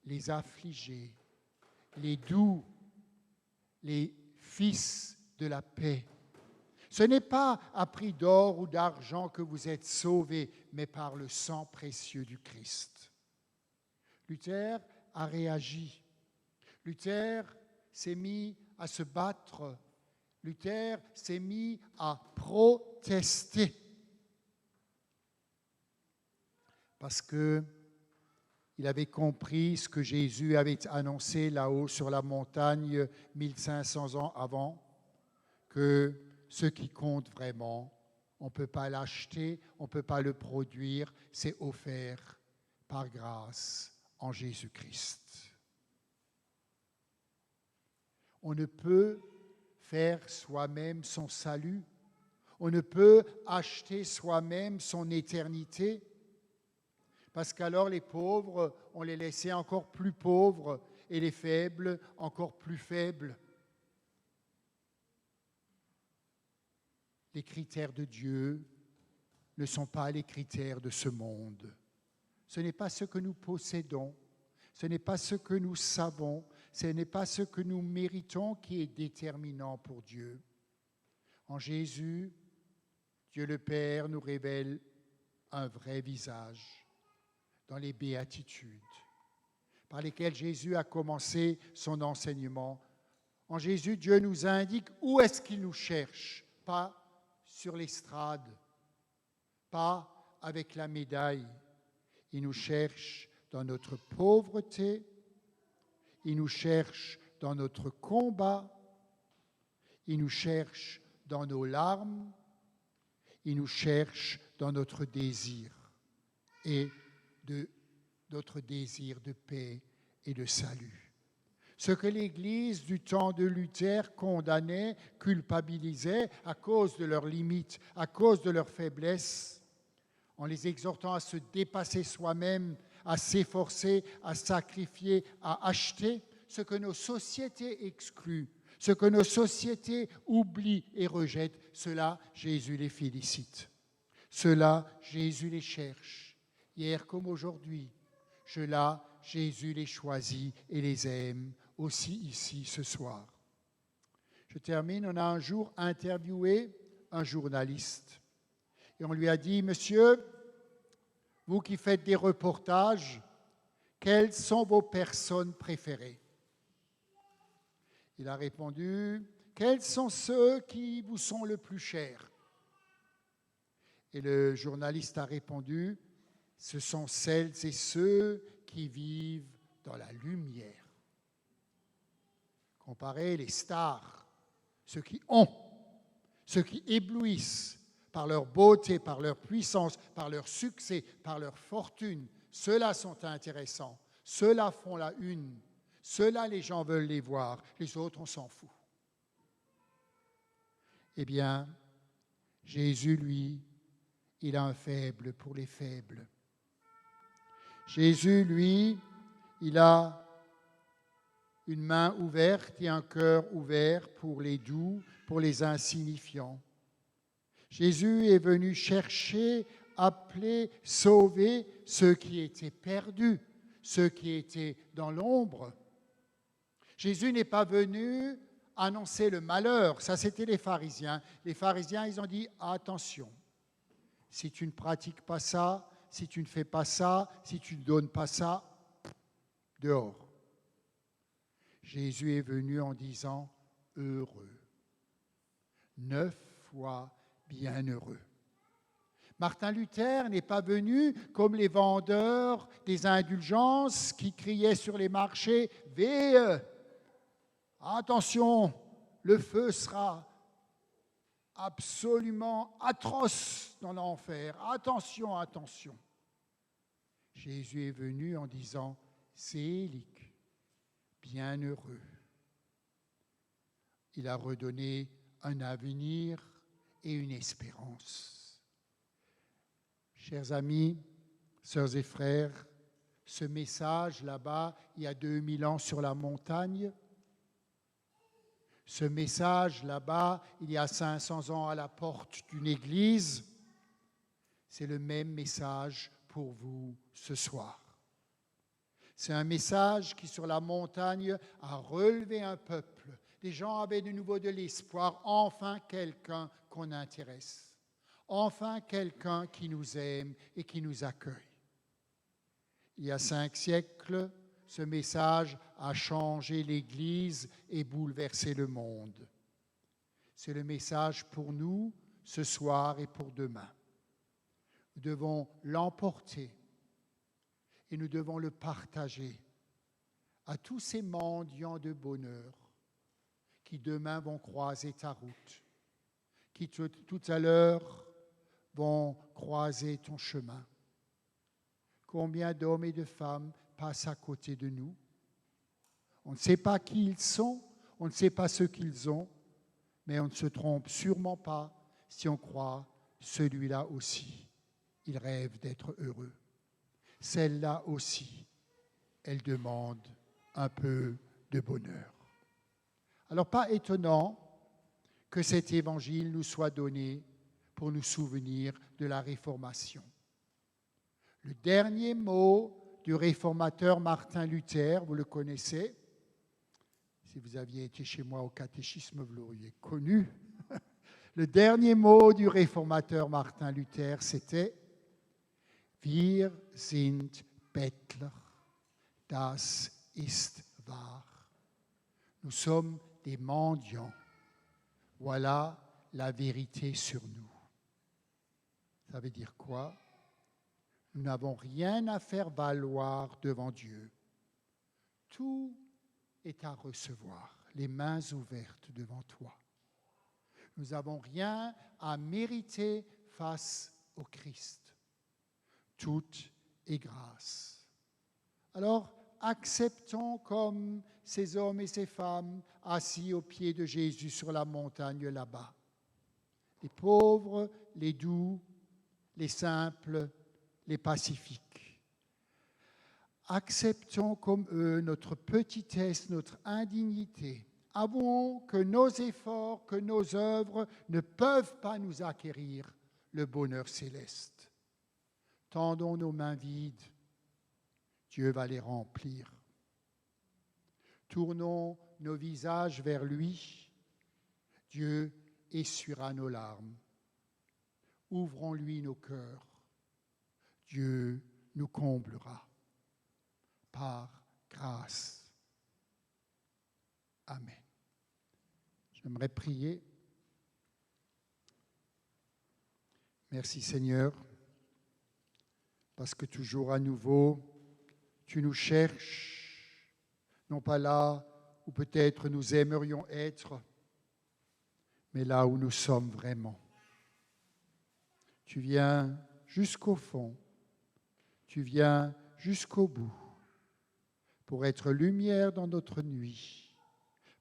les affligés, les doux, les fils de la paix. Ce n'est pas à prix d'or ou d'argent que vous êtes sauvés, mais par le sang précieux du Christ. » Luther a réagi. Luther s'est mis à se battre. Luther s'est mis à protester. Parce qu'il avait compris ce que Jésus avait annoncé là-haut sur la montagne 1500 ans avant, que ce qui compte vraiment, on ne peut pas l'acheter, on ne peut pas le produire, c'est offert par grâce en Jésus-Christ. On ne peut faire soi-même son salut, on ne peut acheter soi-même son éternité, parce qu'alors les pauvres, on les laissait encore plus pauvres et les faibles encore plus faibles. Les critères de Dieu ne sont pas les critères de ce monde. Ce n'est pas ce que nous possédons, ce n'est pas ce que nous savons, ce n'est pas ce que nous méritons qui est déterminant pour Dieu. En Jésus, Dieu le Père nous révèle un vrai visage dans les béatitudes par lesquelles Jésus a commencé son enseignement. En Jésus, Dieu nous indique où est-ce qu'il nous cherche, pas sur l'estrade, pas avec la médaille. Il nous cherche dans notre pauvreté, il nous cherche dans notre combat, il nous cherche dans nos larmes, il nous cherche dans notre désir et notre désir de paix et de salut. Ce que l'Église du temps de Luther condamnait, culpabilisait à cause de leurs limites, à cause de leurs faiblesses, en les exhortant à se dépasser soi-même, à s'efforcer, à sacrifier, à acheter, ce que nos sociétés excluent, ce que nos sociétés oublient et rejettent, cela, Jésus les félicite. Cela, Jésus les cherche, hier comme aujourd'hui, Jésus les choisit et les aime aussi ici ce soir. Je termine, on a un jour interviewé un journaliste et on lui a dit, monsieur, vous qui faites des reportages, quelles sont vos personnes préférées? Il a répondu, quels sont ceux qui vous sont le plus chers? Et le journaliste a répondu, ce sont celles et ceux qui vivent dans la lumière. Comparez les stars, ceux qui ont, ceux qui éblouissent par leur beauté, par leur puissance, par leur succès, par leur fortune. Ceux-là sont intéressants, ceux-là font la une, ceux-là les gens veulent les voir, les autres on s'en fout. Eh bien, Jésus, lui, il a un faible pour les faibles. Jésus, lui, il a une main ouverte et un cœur ouvert pour les doux, pour les insignifiants. Jésus est venu chercher, appeler, sauver ceux qui étaient perdus, ceux qui étaient dans l'ombre. Jésus n'est pas venu annoncer le malheur. Ça, c'était les pharisiens. Les pharisiens, ils ont dit, attention, si tu ne pratiques pas ça, si tu ne fais pas ça, si tu ne donnes pas ça, dehors. Jésus est venu en disant heureux. 9 fois bienheureux. Martin Luther n'est pas venu comme les vendeurs des indulgences qui criaient sur les marchés « Veille, attention, le feu sera absolument atroce dans l'enfer. Attention, attention. » Jésus est venu en disant « Sélic, bienheureux. » Il a redonné un avenir et une espérance. Chers amis, sœurs et frères, ce message là-bas, il y a 2000 ans sur la montagne, ce message là-bas, il y a 500 ans à la porte d'une église, c'est le même message pour vous ce soir. C'est un message qui, sur la montagne, a relevé un peuple. Les gens avaient de nouveau de l'espoir, enfin quelqu'un qu'on intéresse, enfin quelqu'un qui nous aime et qui nous accueille. Il y a 5 siècles, ce message a changé l'Église et bouleversé le monde. C'est le message pour nous, ce soir et pour demain. Nous devons l'emporter et nous devons le partager à tous ces mendiants de bonheur qui demain vont croiser ta route, qui tout à l'heure vont croiser ton chemin. Combien d'hommes et de femmes passent à côté de nous? On ne sait pas qui ils sont, on ne sait pas ce qu'ils ont, mais on ne se trompe sûrement pas si on croit celui-là aussi. Il rêve d'être heureux. Celle-là aussi, elle demande un peu de bonheur. Alors, pas étonnant que cet évangile nous soit donné pour nous souvenir de la Réformation. Le dernier mot du réformateur Martin Luther, vous le connaissez. Si vous aviez été chez moi au catéchisme, vous l'auriez connu. Le dernier mot du réformateur Martin Luther, c'était « Wir sind Bettler, das ist wahr ». Nous sommes des mendiants. Voilà la vérité sur nous. Ça veut dire quoi? Nous n'avons rien à faire valoir devant Dieu. Tout est à recevoir, les mains ouvertes devant toi. Nous n'avons rien à mériter face au Christ. Tout est grâce. Alors, acceptons comme ces hommes et ces femmes assis aux pieds de Jésus sur la montagne là-bas. Les pauvres, les doux, les simples, les pacifiques. Acceptons comme eux notre petitesse, notre indignité. Avouons que nos efforts, que nos œuvres ne peuvent pas nous acquérir le bonheur céleste. Tendons nos mains vides. Dieu va les remplir. Tournons nos visages vers lui. Dieu essuiera nos larmes. Ouvrons-lui nos cœurs. Dieu nous comblera. Par grâce. Amen. J'aimerais prier. Merci Seigneur, parce que toujours à nouveau, tu nous cherches, non pas là où peut-être nous aimerions être, mais là où nous sommes vraiment. Tu viens jusqu'au fond, tu viens jusqu'au bout, pour être lumière dans notre nuit,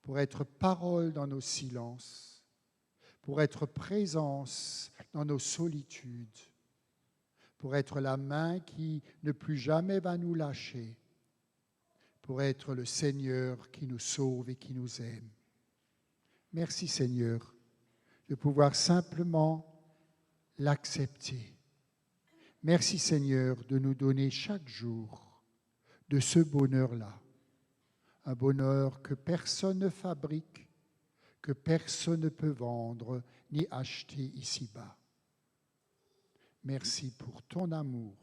pour être parole dans nos silences, pour être présence dans nos solitudes, pour être la main qui ne plus jamais va nous lâcher, pour être le Seigneur qui nous sauve et qui nous aime. Merci Seigneur de pouvoir simplement l'accepter. Merci Seigneur de nous donner chaque jour de ce bonheur-là, un bonheur que personne ne fabrique, que personne ne peut vendre ni acheter ici-bas. Merci pour ton amour,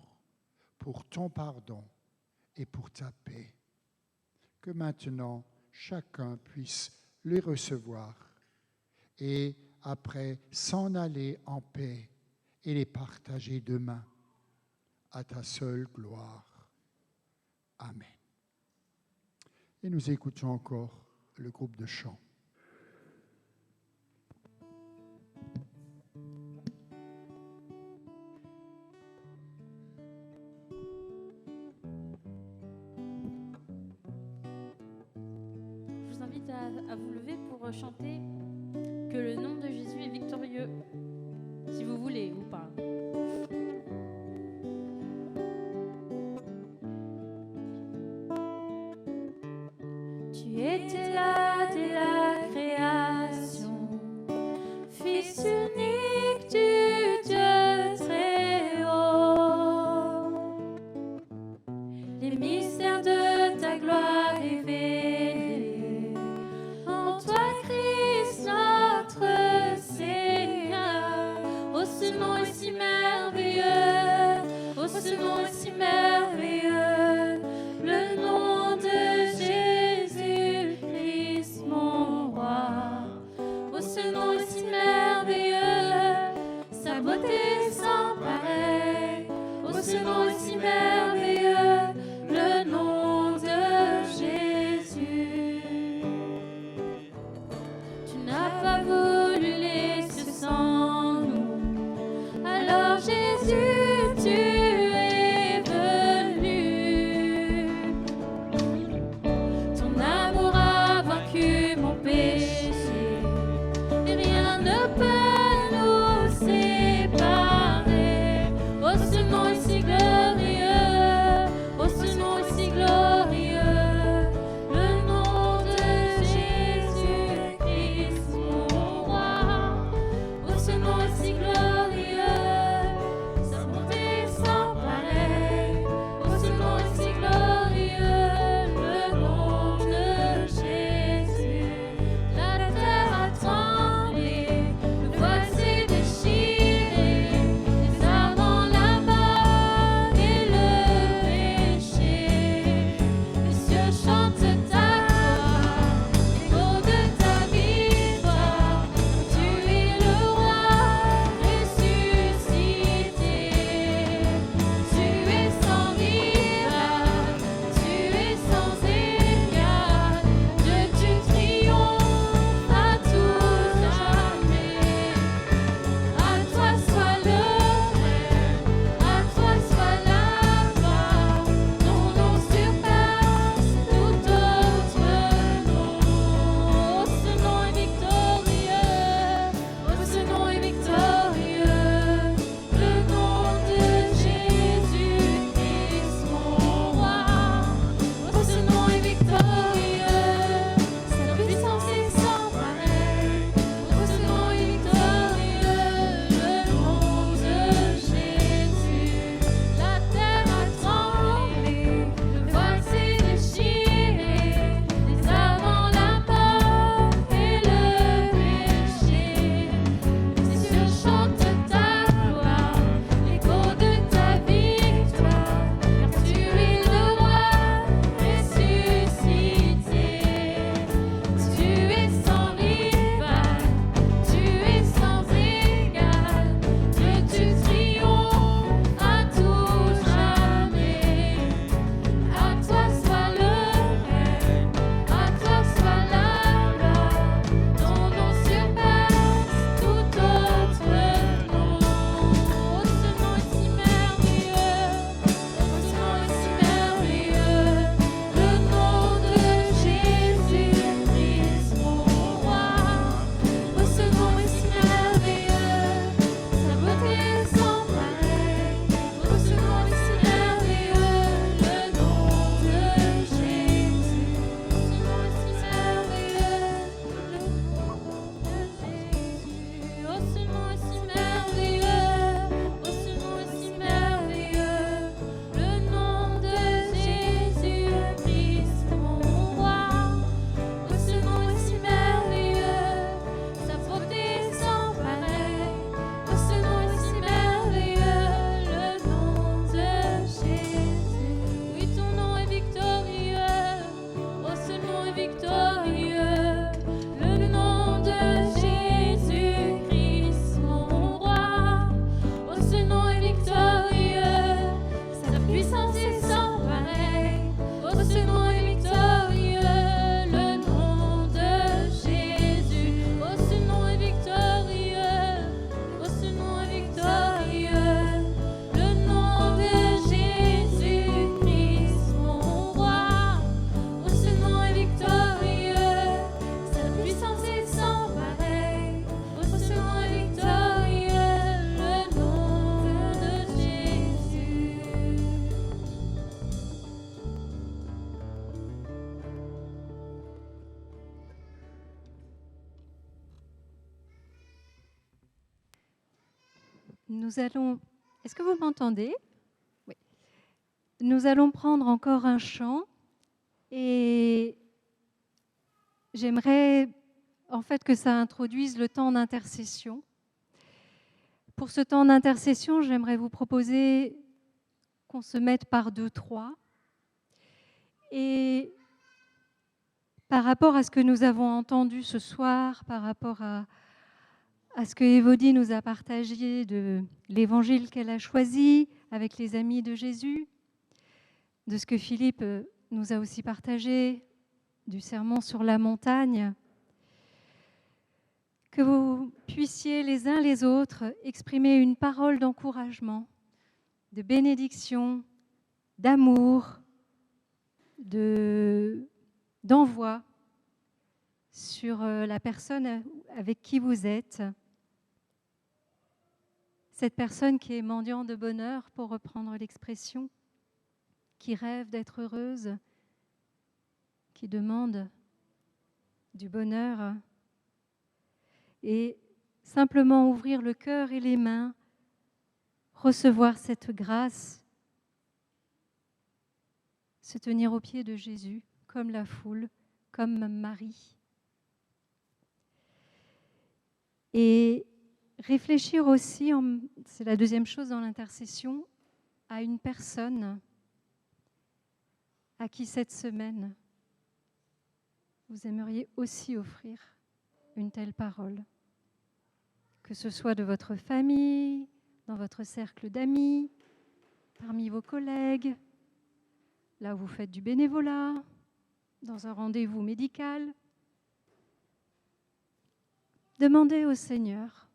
pour ton pardon et pour ta paix. Que maintenant, chacun puisse les recevoir et après s'en aller en paix et les partager demain à ta seule gloire. Amen. Et nous écoutons encore le groupe de chant. Je vous invite à vous lever pour chanter que le nom de Jésus est victorieux, si vous voulez ou pas. Tu étais là dès la création, Fils unique du Dieu très haut. Les mystères de ta gloire révélés en toi, Christ, notre Seigneur. Oh, ce nom est si merveilleux, oh, ce nom est si merveilleux, le nom de Jésus Christ, mon roi. Oh, ce nom est si merveilleux, sa beauté sans pareil. Oh, ce nom est si merveilleux, le nom de Jésus. Tu n'as pas voulu laisser sans nous, alors Jésus, tu es venu. Ton amour a vaincu mon péché, et rien ne peut nous séparer. Oh, ce nom est si glorieux, oh, ce nom est si glorieux, le nom de Jésus Christ, mon roi. Oh, ce nom est si glorieux, sa bonté sans pareil. Oh, ce nom est si glorieux, le nom de Jésus. nous allons... Est-ce que vous m'entendez? Oui. Nous allons prendre encore un chant et j'aimerais en fait que ça introduise le temps d'intercession. Pour ce temps d'intercession, j'aimerais vous proposer qu'on se mette par 2-3. Et par rapport à ce que nous avons entendu ce soir, par rapport à ce que Évodie nous a partagé de l'évangile qu'elle a choisi avec les amis de Jésus, de ce que Philippe nous a aussi partagé du sermon sur la montagne, que vous puissiez les uns les autres exprimer une parole d'encouragement, de bénédiction, d'amour, d'envoi sur la personne avec qui vous êtes. Cette personne qui est mendiant de bonheur, pour reprendre l'expression, qui rêve d'être heureuse, qui demande du bonheur, et simplement ouvrir le cœur et les mains, recevoir cette grâce, se tenir aux pieds de Jésus, comme la foule, comme Marie. Et réfléchir aussi, c'est la deuxième chose dans l'intercession, à une personne à qui cette semaine vous aimeriez aussi offrir une telle parole. Que ce soit de votre famille, dans votre cercle d'amis, parmi vos collègues, là où vous faites du bénévolat, dans un rendez-vous médical. Demandez au Seigneur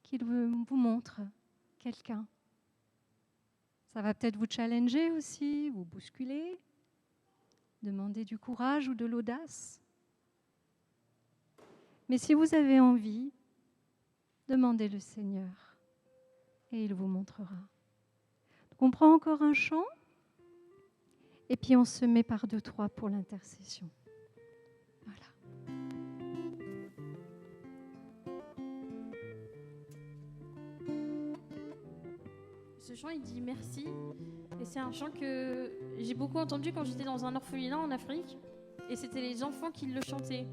qu'il vous montre quelqu'un. Ça va peut-être vous challenger aussi, vous bousculer. Demandez du courage ou de l'audace. Mais si vous avez envie, demandez le Seigneur et il vous montrera. Donc on prend encore un chant et puis on se met par 2-3 pour l'intercession. Voilà. Ce chant, il dit merci. Et c'est un chant que j'ai beaucoup entendu quand j'étais dans un orphelinat en Afrique. Et c'était les enfants qui le chantaient.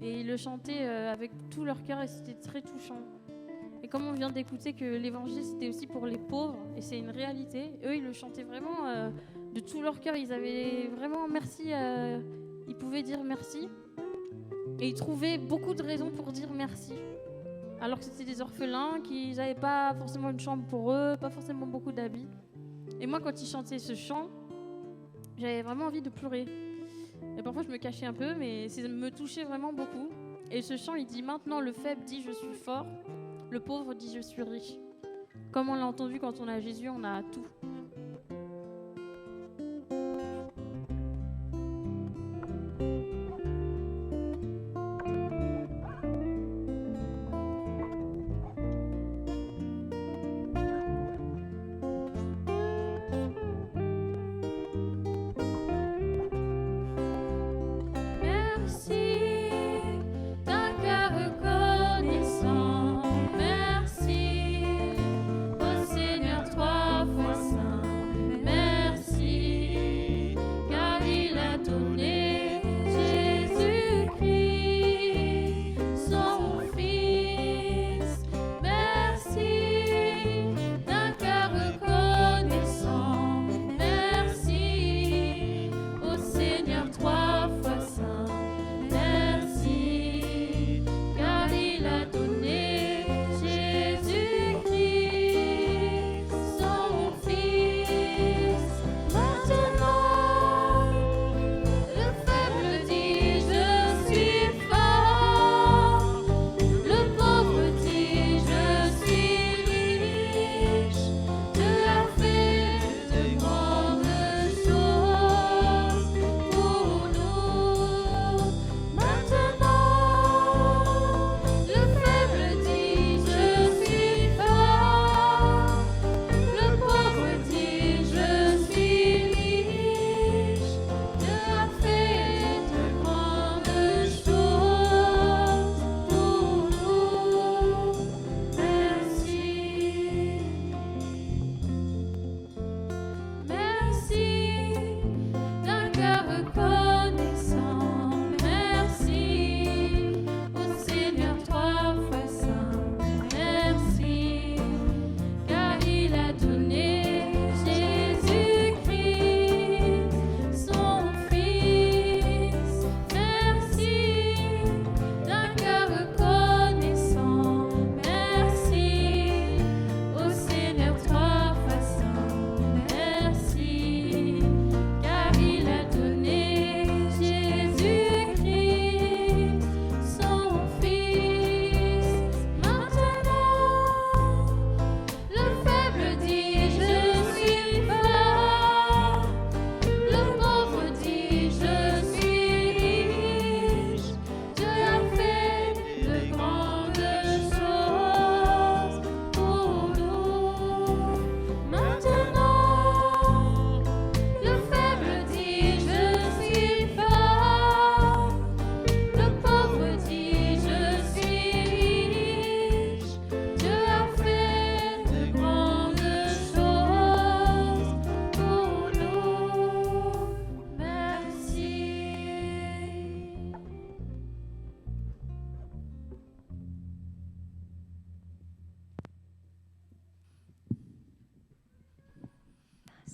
Et ils le chantaient avec tout leur cœur et c'était très touchant. Et comme on vient d'écouter que l'évangile c'était aussi pour les pauvres, et c'est une réalité, eux ils le chantaient vraiment de tout leur cœur. Ils avaient vraiment merci, ils pouvaient dire merci. Et ils trouvaient beaucoup de raisons pour dire merci. Alors que c'était des orphelins qui n'avaient pas forcément une chambre pour eux, pas forcément beaucoup d'habits. Et moi quand ils chantaient ce chant, j'avais vraiment envie de pleurer. Et parfois je me cachais un peu, mais ça me touchait vraiment beaucoup. Et ce chant, il dit « Maintenant le faible dit je suis fort, le pauvre dit je suis riche ». Comme on l'a entendu, quand on a Jésus, on a tout. Merci, ô Seigneur, 3 fois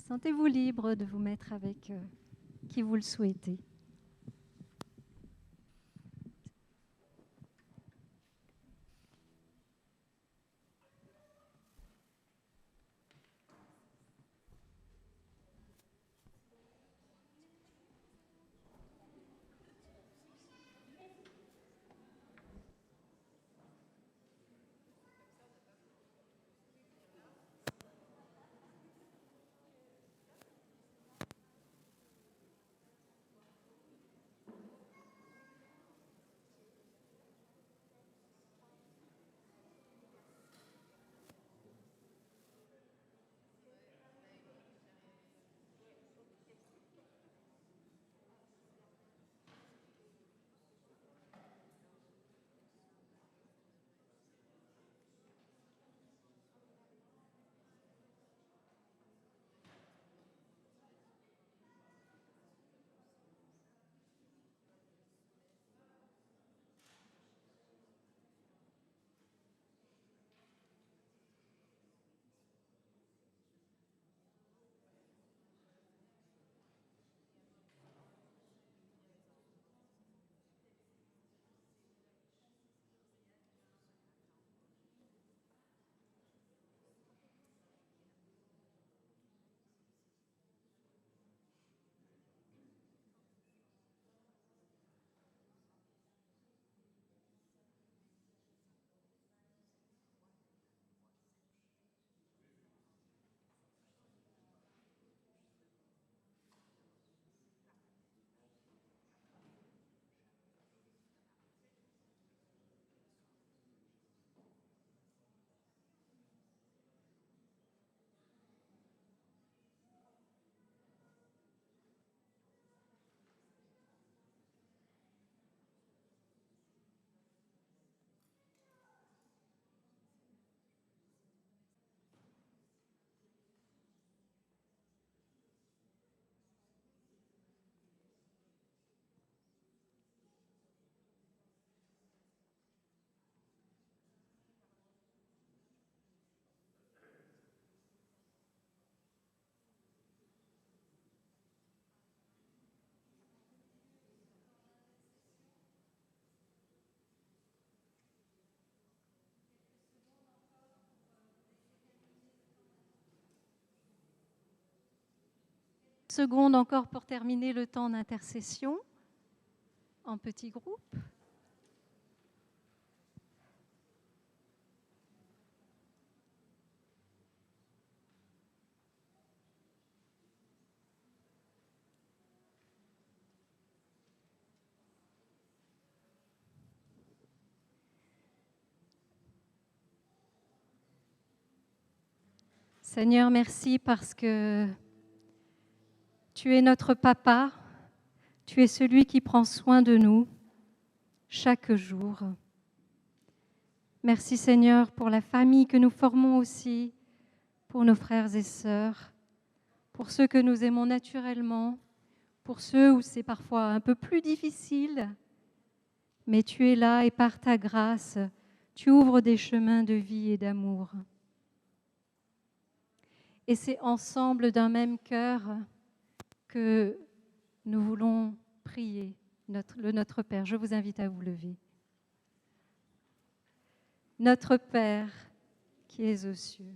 Sentez-vous libre de vous mettre avec qui vous le souhaitez. Secondes encore pour terminer le temps d'intercession en petits groupes. Seigneur, merci parce que tu es notre papa, tu es celui qui prend soin de nous chaque jour. Merci Seigneur pour la famille que nous formons aussi, pour nos frères et sœurs, pour ceux que nous aimons naturellement, pour ceux où c'est parfois un peu plus difficile, mais tu es là et par ta grâce, tu ouvres des chemins de vie et d'amour. Et c'est ensemble d'un même cœur que nous voulons prier le Notre Père. Je vous invite à vous lever. Notre Père qui es aux cieux.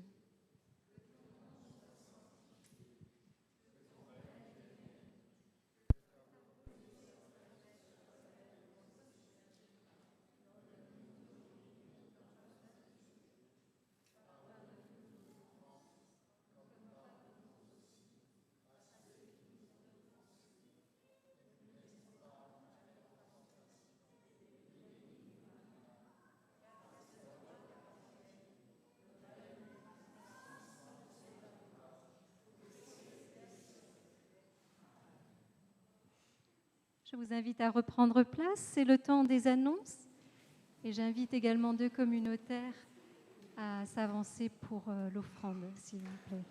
Je vous invite à reprendre place, c'est le temps des annonces. Et j'invite également deux communautaires à s'avancer pour l'offrande, s'il vous plaît.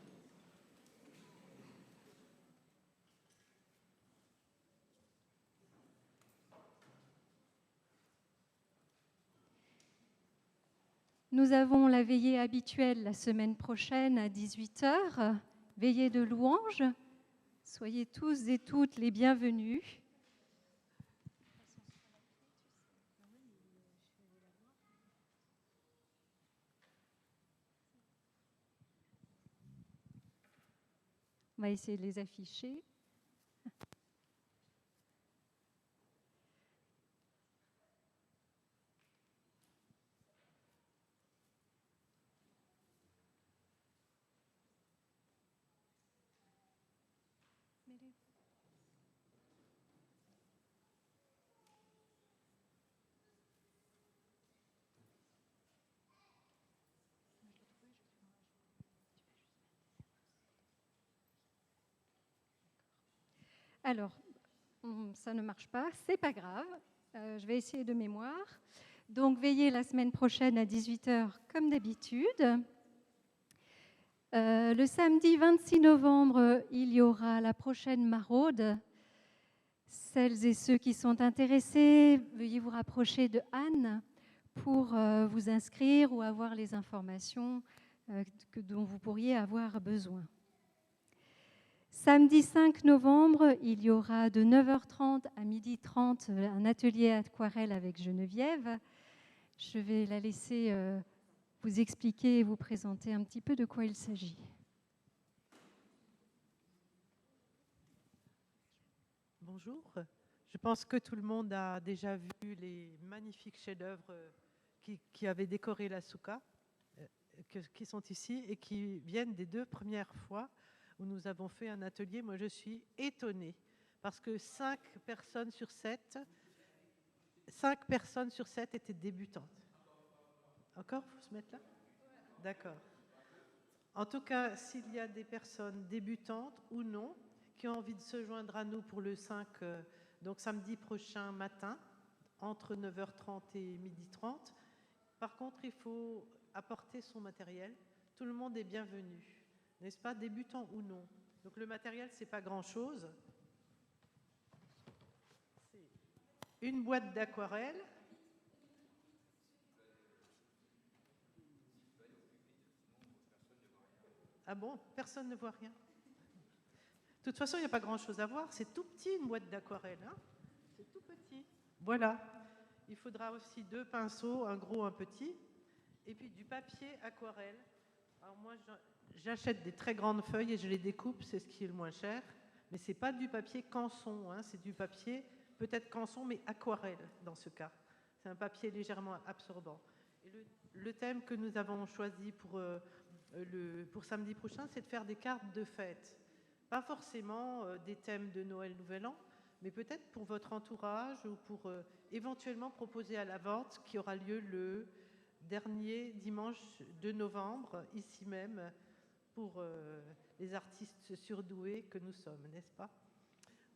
Nous avons la veillée habituelle la semaine prochaine à 18h, veillée de louange. Soyez tous et toutes les bienvenus. On va essayer de les afficher. Alors, ça ne marche pas, c'est pas grave. Je vais essayer de mémoire. Donc, veillez la semaine prochaine à 18h comme d'habitude. Le samedi 26 novembre, il y aura la prochaine maraude. Celles et ceux qui sont intéressés, veuillez vous rapprocher de Anne pour vous inscrire ou avoir les informations dont vous pourriez avoir besoin. Samedi 5 novembre, il y aura de 9h30 à 12h30 un atelier aquarelle avec Geneviève. Je vais la laisser vous expliquer et vous présenter un petit peu de quoi il s'agit. Bonjour. Je pense que tout le monde a déjà vu les magnifiques chefs-d'œuvre qui avaient décoré la souka, qui sont ici et qui viennent des 2 premières fois où nous avons fait un atelier. Moi, je suis étonnée parce que 5 personnes sur 7 étaient débutantes. Encore, il faut se mettre là ? D'accord. En tout cas, s'il y a des personnes débutantes ou non qui ont envie de se joindre à nous pour le 5, donc samedi prochain matin, entre 9h30 et 12h30. Par contre, il faut apporter son matériel. Tout le monde est bienvenu, n'est-ce pas, débutant ou non. Donc le matériel, c'est pas grand-chose. C'est une boîte d'aquarelle. Ah bon, personne ne voit rien. De toute façon, il n'y a pas grand-chose à voir. C'est tout petit, une boîte d'aquarelle. Hein, c'est tout petit. Voilà. Il faudra aussi 2 pinceaux, un gros, un petit. Et puis du papier aquarelle. Alors moi, j'achète des très grandes feuilles et je les découpe. C'est ce qui est le moins cher. Mais ce n'est pas du papier canson. Hein, c'est du papier, peut-être canson, mais aquarelle dans ce cas. C'est un papier légèrement absorbant. Et le thème que nous avons choisi pour samedi prochain, c'est de faire des cartes de fête. Pas forcément des thèmes de Noël, Nouvel An, mais peut-être pour votre entourage ou pour éventuellement proposer à la vente qui aura lieu le dernier dimanche de novembre, ici même, pour les artistes surdoués que nous sommes, n'est-ce pas ?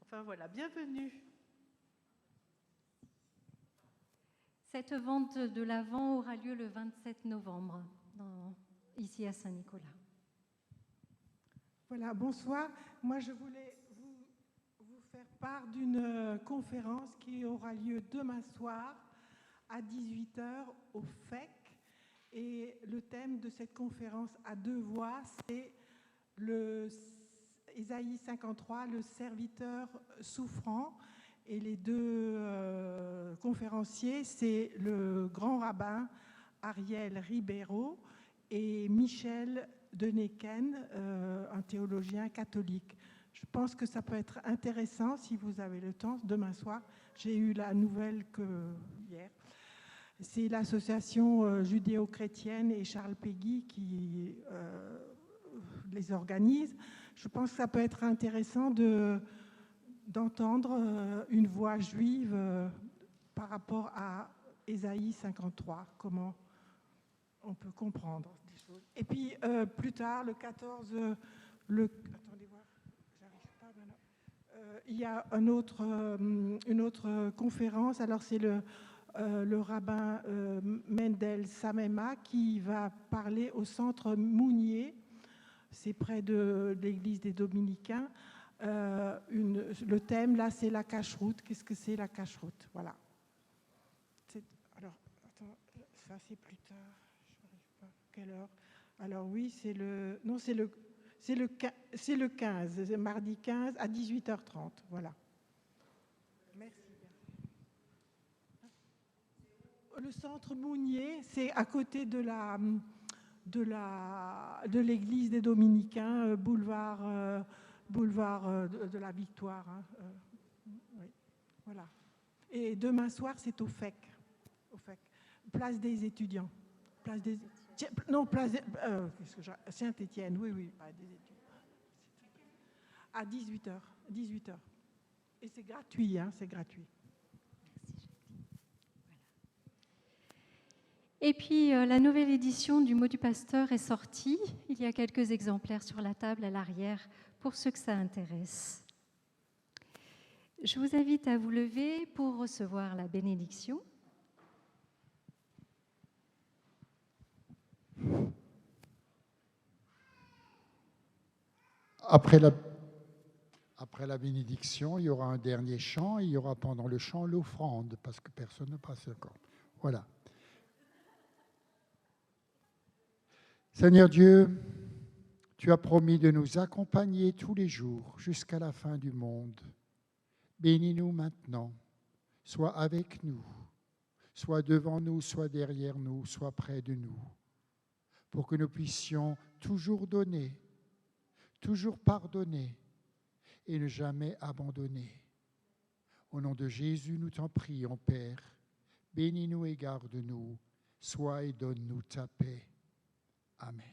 Enfin voilà, bienvenue. Cette vente de l'Avent aura lieu le 27 novembre, ici à Saint-Nicolas. Voilà, bonsoir. Moi, je voulais vous faire part d'une conférence qui aura lieu demain soir à 18h au FEC. Et le thème de cette conférence à 2 voix, c'est Ésaïe 53, le serviteur souffrant. Et les 2 conférenciers, c'est le grand rabbin Ariel Ribeiro et Michel Deneken, un théologien catholique. Je pense que ça peut être intéressant si vous avez le temps. Demain soir, j'ai eu la nouvelle hier. C'est l'association judéo-chrétienne et Charles Péguy qui les organise. Je pense que ça peut être intéressant d'entendre une voix juive par rapport à Ésaïe 53, comment on peut comprendre des choses. Et puis plus tard, le 14, attendez voir, j'arrive pas maintenant. Il y a une autre conférence. Alors c'est le rabbin Mendel Samema qui va parler au centre Mounier. C'est près de l'église des Dominicains. Le thème là, c'est la cacheroute. Qu'est-ce que c'est la cacheroute ? Voilà. Alors, attends, ça c'est plus tard. Quelle heure ? Alors oui, c'est C'est le 15, c'est mardi 15 à 18h30. Voilà. Merci. Le centre Mounier, c'est à côté de l'église des Dominicains, boulevard de la Victoire. Hein, oui, voilà. Et demain soir, c'est au FEC, place des étudiants. Saint-Étienne, oui, pas des étudiants. À 18h. Et c'est gratuit, c'est gratuit. Et puis, la nouvelle édition du Mot du Pasteur est sortie. Il y a quelques exemplaires sur la table à l'arrière pour ceux que ça intéresse. Je vous invite à vous lever pour recevoir la bénédiction. Après la bénédiction, il y aura un dernier chant, et il y aura pendant le chant l'offrande, parce que personne ne passe encore. Voilà. Seigneur Dieu, tu as promis de nous accompagner tous les jours jusqu'à la fin du monde. Bénis-nous maintenant, sois avec nous, soit devant nous, soit derrière nous, soit près de nous, pour que nous puissions toujours donner, toujours pardonner et ne jamais abandonner. Au nom de Jésus, nous t'en prions, Père. Bénis-nous et garde-nous. Sois et donne-nous ta paix. Amen.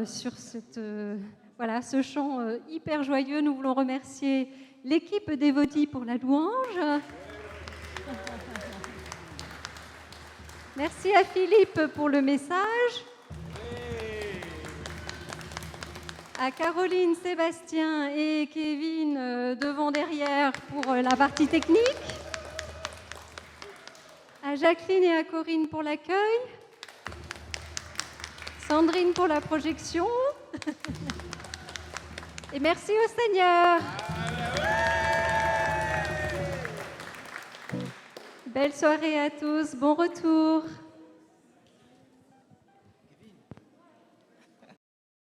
sur ce chant hyper joyeux, nous voulons remercier l'équipe d'Evody pour la louange. Merci à Philippe pour le message. À Caroline, Sébastien et Kevin devant derrière pour la partie technique. À Jacqueline et à Corinne pour l'accueil. Sandrine pour la projection. Et merci au Seigneur. Belle soirée à tous, bon retour.